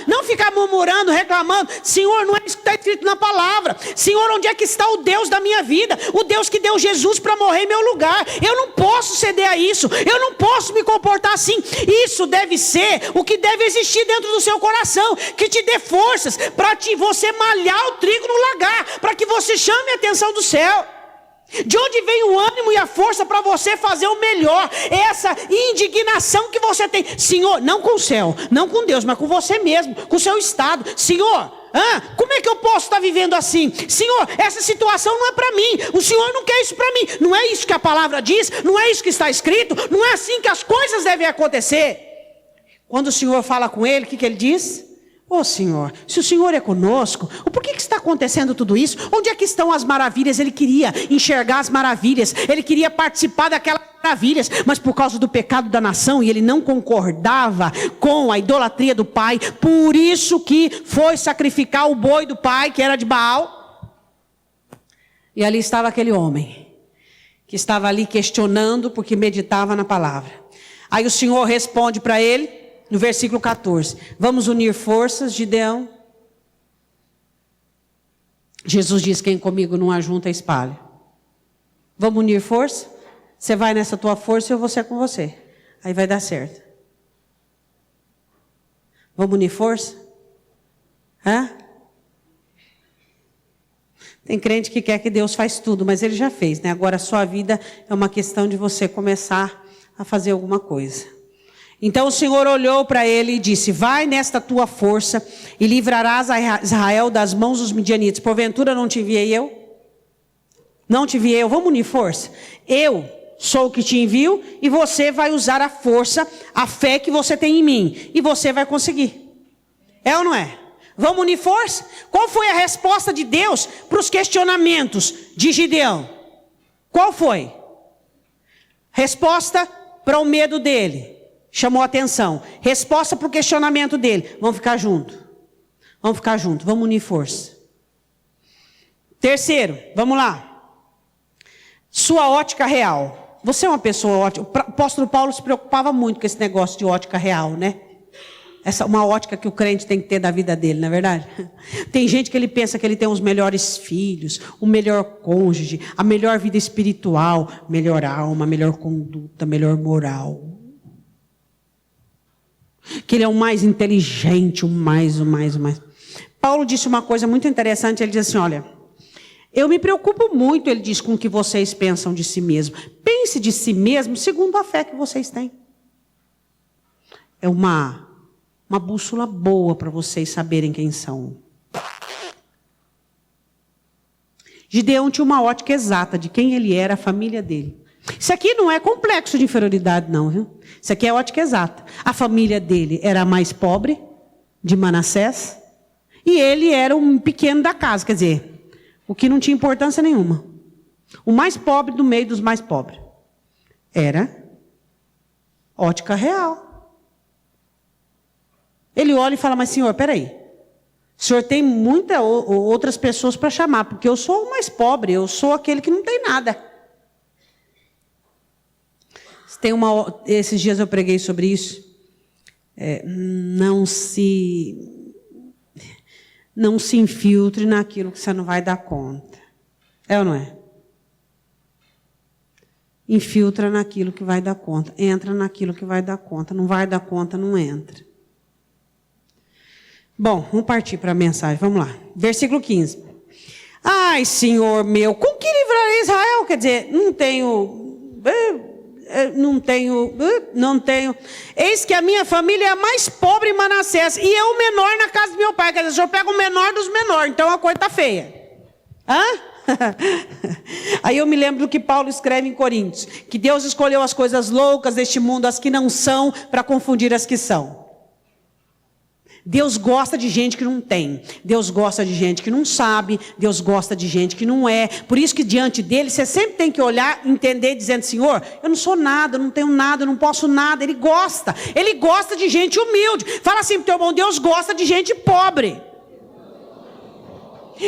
Não ficar murmurando, reclamando. Senhor, não é isso que está escrito na palavra. Senhor, onde é que está o Deus da minha vida? O Deus que deu Jesus para morrer em meu lugar. Eu não posso ceder a isso. Eu não posso me comportar assim. Isso deve ser o que deve existir dentro do seu coração. Que te dê forças para você malhar o trigo no lagar. Para que você chame a atenção do céu. De onde vem o ânimo e a força para você fazer o melhor? Essa indignação que você tem. Senhor, não com o céu, não com Deus, mas com você mesmo, com o seu estado. Senhor, como é que eu posso estar vivendo assim? Senhor, essa situação não é para mim. O Senhor não quer isso para mim. Não é isso que a palavra diz, não é isso que está escrito. Não é assim que as coisas devem acontecer. Quando o Senhor fala com ele, o que ele diz? Senhor, se o Senhor é conosco, por que está acontecendo tudo isso? Onde é que estão as maravilhas? Ele queria enxergar as maravilhas, ele queria participar daquelas maravilhas, mas por causa do pecado da nação, e ele não concordava com a idolatria do pai, por isso que foi sacrificar o boi do pai, que era de Baal. E ali estava aquele homem, que estava ali questionando, porque meditava na palavra. Aí o Senhor responde para ele, no versículo 14, vamos unir forças, Gideão? Jesus diz, quem comigo não ajunta, espalha. Vamos unir força? Você vai nessa tua força e eu vou ser com você. Aí vai dar certo. Vamos unir força? Tem crente que quer que Deus faz tudo, mas ele já fez, né? Agora a sua vida é uma questão de você começar a fazer alguma coisa. Então o Senhor olhou para ele e disse, vai nesta tua força e livrarás a Israel das mãos dos midianitas. Porventura não te enviei eu? Não te enviei eu? Vamos unir força? Eu sou o que te envio e você vai usar a força, a fé que você tem em mim. E você vai conseguir. É ou não é? Vamos unir força? Qual foi a resposta de Deus para os questionamentos de Gideão? Qual foi? Resposta para o medo dele. Chamou a atenção. Resposta para o questionamento dele. Vamos ficar juntos. Vamos ficar juntos. Vamos unir força. Terceiro, vamos lá. Sua ótica real. Você é uma pessoa ótica. O apóstolo Paulo se preocupava muito com esse negócio de ótica real, né? Essa uma ótica que o crente tem que ter da vida dele, não é verdade? Tem gente que ele pensa que ele tem os melhores filhos, o melhor cônjuge, a melhor vida espiritual, melhor alma, melhor conduta, melhor moral. Que ele é o mais inteligente, o mais. Paulo disse uma coisa muito interessante, ele diz assim, olha, eu me preocupo muito, ele diz, com o que vocês pensam de si mesmo. Pense de si mesmo segundo a fé que vocês têm. É uma bússola boa para vocês saberem quem são. Gideão tinha uma ótica exata de quem ele era, a família dele. Isso aqui não é complexo de inferioridade, não, viu? Isso aqui é ótica exata. A família dele era a mais pobre, de Manassés, e ele era um pequeno da casa, quer dizer, o que não tinha importância nenhuma. O mais pobre do meio dos mais pobres. Era ótica real. Ele olha e fala, mas senhor, peraí. O senhor tem muitas outras pessoas para chamar, porque eu sou o mais pobre, eu sou aquele que não tem nada. Esses dias eu preguei sobre isso. Não se infiltre naquilo que você não vai dar conta. É ou não é? Infiltra naquilo que vai dar conta. Entra naquilo que vai dar conta. Não vai dar conta, não entra. Bom, vamos partir para a mensagem. Vamos lá. Versículo 15. Ai, Senhor meu, com que livrarei Israel? Quer dizer, não tenho. Eis que a minha família é a mais pobre em Manassés, e eu o menor na casa do meu pai. Quer dizer, o senhor pega o menor dos menores, então a coisa está feia. Aí eu me lembro do que Paulo escreve em Coríntios, que Deus escolheu as coisas loucas deste mundo, as que não são, para confundir as que são. Deus gosta de gente que não tem. Deus gosta de gente que não sabe. Deus gosta de gente que não é. Por isso que diante dele, você sempre tem que olhar, entender, dizendo, Senhor, eu não sou nada, eu não tenho nada, eu não posso nada. Ele gosta de gente humilde. Fala assim pro teu irmão, Deus gosta de gente pobre.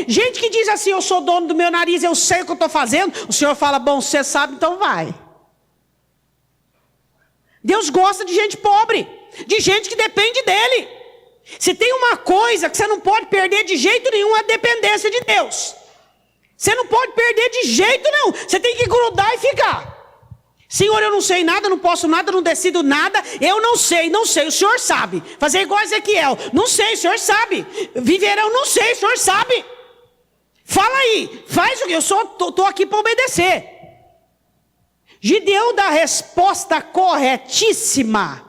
Gente que diz assim, eu sou dono do meu nariz, eu sei o que eu estou fazendo. O Senhor fala, bom, você sabe, então vai. Deus gosta de gente pobre, de gente que depende dele. Se tem uma coisa que você não pode perder de jeito nenhum, é a dependência de Deus. Você não pode perder de jeito nenhum. Você tem que grudar e ficar. Senhor, eu não sei nada, não posso nada, não decido nada. Eu não sei, o Senhor sabe. Fazer igual a Ezequiel. Não sei, o Senhor sabe. Viverão, não sei, o Senhor sabe. Fala aí, faz o que eu estou aqui para obedecer. Gideão dá a resposta corretíssima.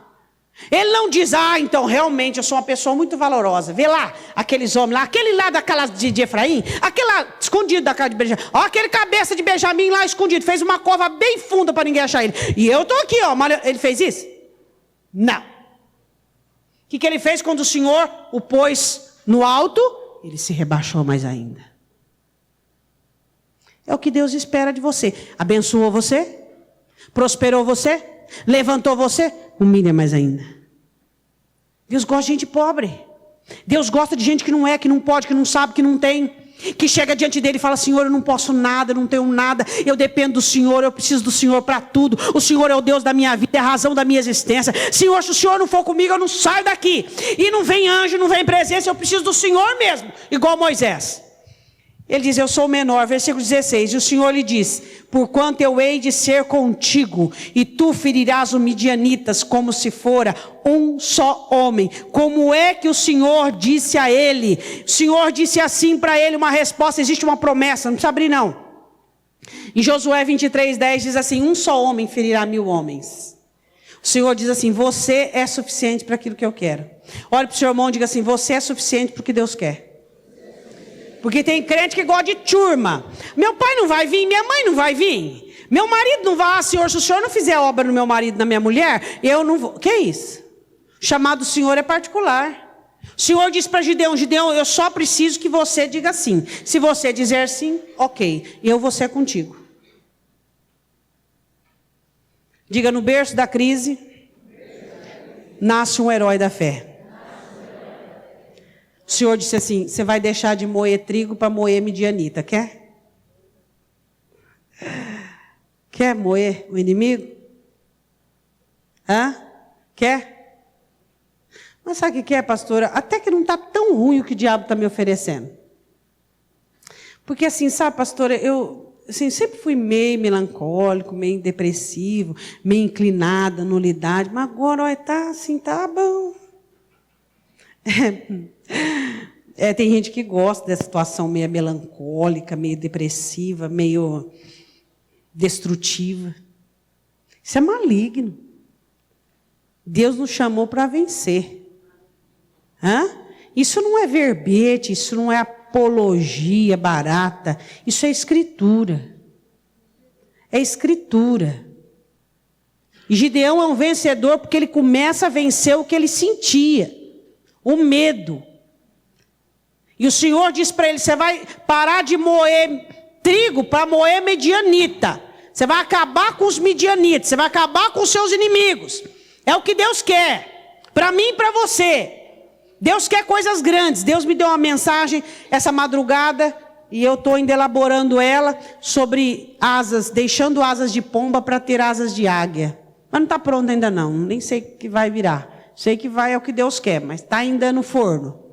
Ele não diz, então realmente eu sou uma pessoa muito valorosa. Vê lá, aqueles homens lá, aquele lá da casa de Efraim, aquele lá escondido da casa de Benjamim. Ó, aquele cabeça de Benjamim lá escondido, fez uma cova bem funda para ninguém achar ele. E eu estou aqui, mas ele fez isso? Não. O que ele fez quando o Senhor o pôs no alto? Ele se rebaixou mais ainda. É o que Deus espera de você. Abençoou você? Prosperou você? Levantou você? Humilha mais ainda. Deus gosta de gente pobre. Deus gosta de gente que não é, que não pode, que não sabe, que não tem. Que chega diante dele e fala, Senhor, eu não posso nada, eu não tenho nada. Eu dependo do Senhor, eu preciso do Senhor para tudo. O Senhor é o Deus da minha vida, é a razão da minha existência. Senhor, se o Senhor não for comigo, eu não saio daqui. E não vem anjo, não vem presença, eu preciso do Senhor mesmo. Igual Moisés. Ele diz, eu sou o menor, versículo 16, e o Senhor lhe diz, porquanto eu hei de ser contigo, e tu ferirás os midianitas como se fora um só homem. Como é que o Senhor disse a ele? O Senhor disse assim para ele, uma resposta, existe uma promessa, não precisa abrir não. Em Josué 23:10 diz assim, um só homem ferirá 1000 homens. O Senhor diz assim, você é suficiente para aquilo que eu quero. Olhe para o seu irmão e diga assim, você é suficiente para o que Deus quer. Porque tem crente que gosta de turma. Meu pai não vai vir, minha mãe não vai vir. Meu marido não vai. Senhor, se o Senhor não fizer obra no meu marido, na minha mulher, eu não vou. Que é isso? O chamado do Senhor é particular. O Senhor disse para Gideão, Gideão, eu só preciso que você diga sim. Se você dizer sim, ok, eu vou ser contigo. Diga, no berço da crise, nasce um herói da fé. O Senhor disse assim, você vai deixar de moer trigo para moer midianita, quer? Quer moer o inimigo? Quer? Mas sabe o que é, pastora? Até que não está tão ruim o que o diabo está me oferecendo. Porque assim, sabe, pastora, eu assim, sempre fui meio melancólico, meio depressivo, meio inclinada, nulidade, mas agora, olha, tá assim, tá bom. Tem gente que gosta dessa situação meio melancólica, meio depressiva, meio destrutiva. Isso é maligno. Deus nos chamou para vencer. Isso não é verbete, isso não é apologia barata. Isso é escritura. É escritura. E Gideão é um vencedor porque ele começa a vencer o que ele sentia. O medo. E o Senhor diz para ele, você vai parar de moer trigo para moer medianita. Você vai acabar com os midianitas, você vai acabar com os seus inimigos. É o que Deus quer, para mim e para você. Deus quer coisas grandes. Deus me deu uma mensagem essa madrugada, e eu estou ainda elaborando ela, sobre asas, deixando asas de pomba para ter asas de águia. Mas não está pronto ainda não, nem sei o que vai virar. Sei que vai é o que Deus quer, mas está ainda no forno.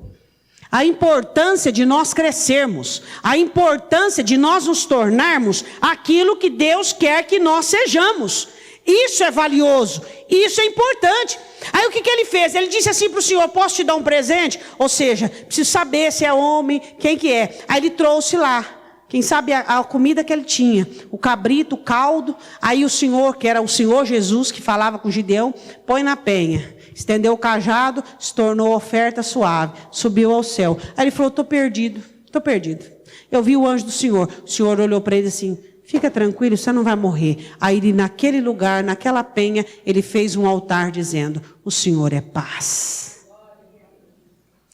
A importância de nós crescermos, a importância de nós nos tornarmos aquilo que Deus quer que nós sejamos. Isso é valioso, isso é importante. Aí o que ele fez? Ele disse assim para o Senhor, posso te dar um presente? Ou seja, preciso saber se é homem, quem que é. Aí ele trouxe lá, quem sabe a comida que ele tinha, o cabrito, o caldo. Aí o Senhor, que era o Senhor Jesus, que falava com Gideão, põe na penha. Estendeu o cajado, se tornou oferta suave, subiu ao céu. Aí ele falou, estou perdido. Eu vi o anjo do Senhor. O Senhor olhou para ele assim, fica tranquilo, você não vai morrer. Aí ele, naquele lugar, naquela penha, ele fez um altar dizendo, o Senhor é paz.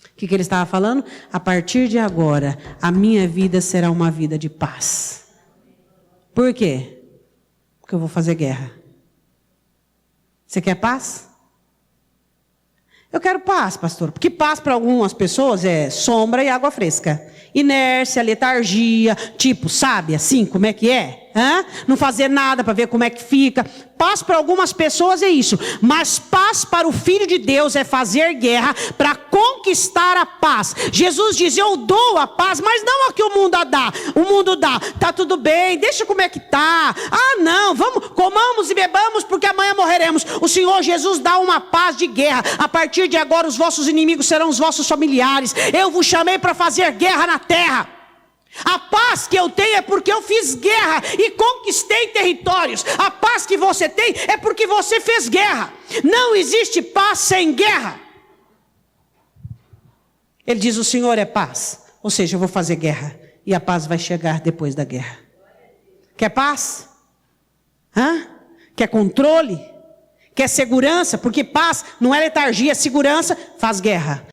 O que ele estava falando? A partir de agora, a minha vida será uma vida de paz. Por quê? Porque eu vou fazer guerra. Você quer paz? Eu quero paz, pastor, porque paz para algumas pessoas é sombra e água fresca. Inércia, letargia, tipo, sabe assim como é que é? Não fazer nada para ver como é que fica. Paz para algumas pessoas é isso. Mas paz para o Filho de Deus é fazer guerra para conquistar a paz. Jesus diz, eu dou a paz, mas não a que o mundo dá. O mundo dá, tá tudo bem, deixa como é que tá. Não, vamos, comamos e bebamos porque amanhã morreremos. O Senhor Jesus dá uma paz de guerra. A partir de agora os vossos inimigos serão os vossos familiares. Eu vos chamei para fazer guerra na terra. A paz que eu tenho é porque eu fiz guerra e conquistei territórios. A paz que você tem é porque você fez guerra. Não existe paz sem guerra. Ele diz, o Senhor é paz. Ou seja, eu vou fazer guerra. E a paz vai chegar depois da guerra. Quer paz? Quer controle? Quer segurança? Porque paz não é letargia, segurança faz guerra.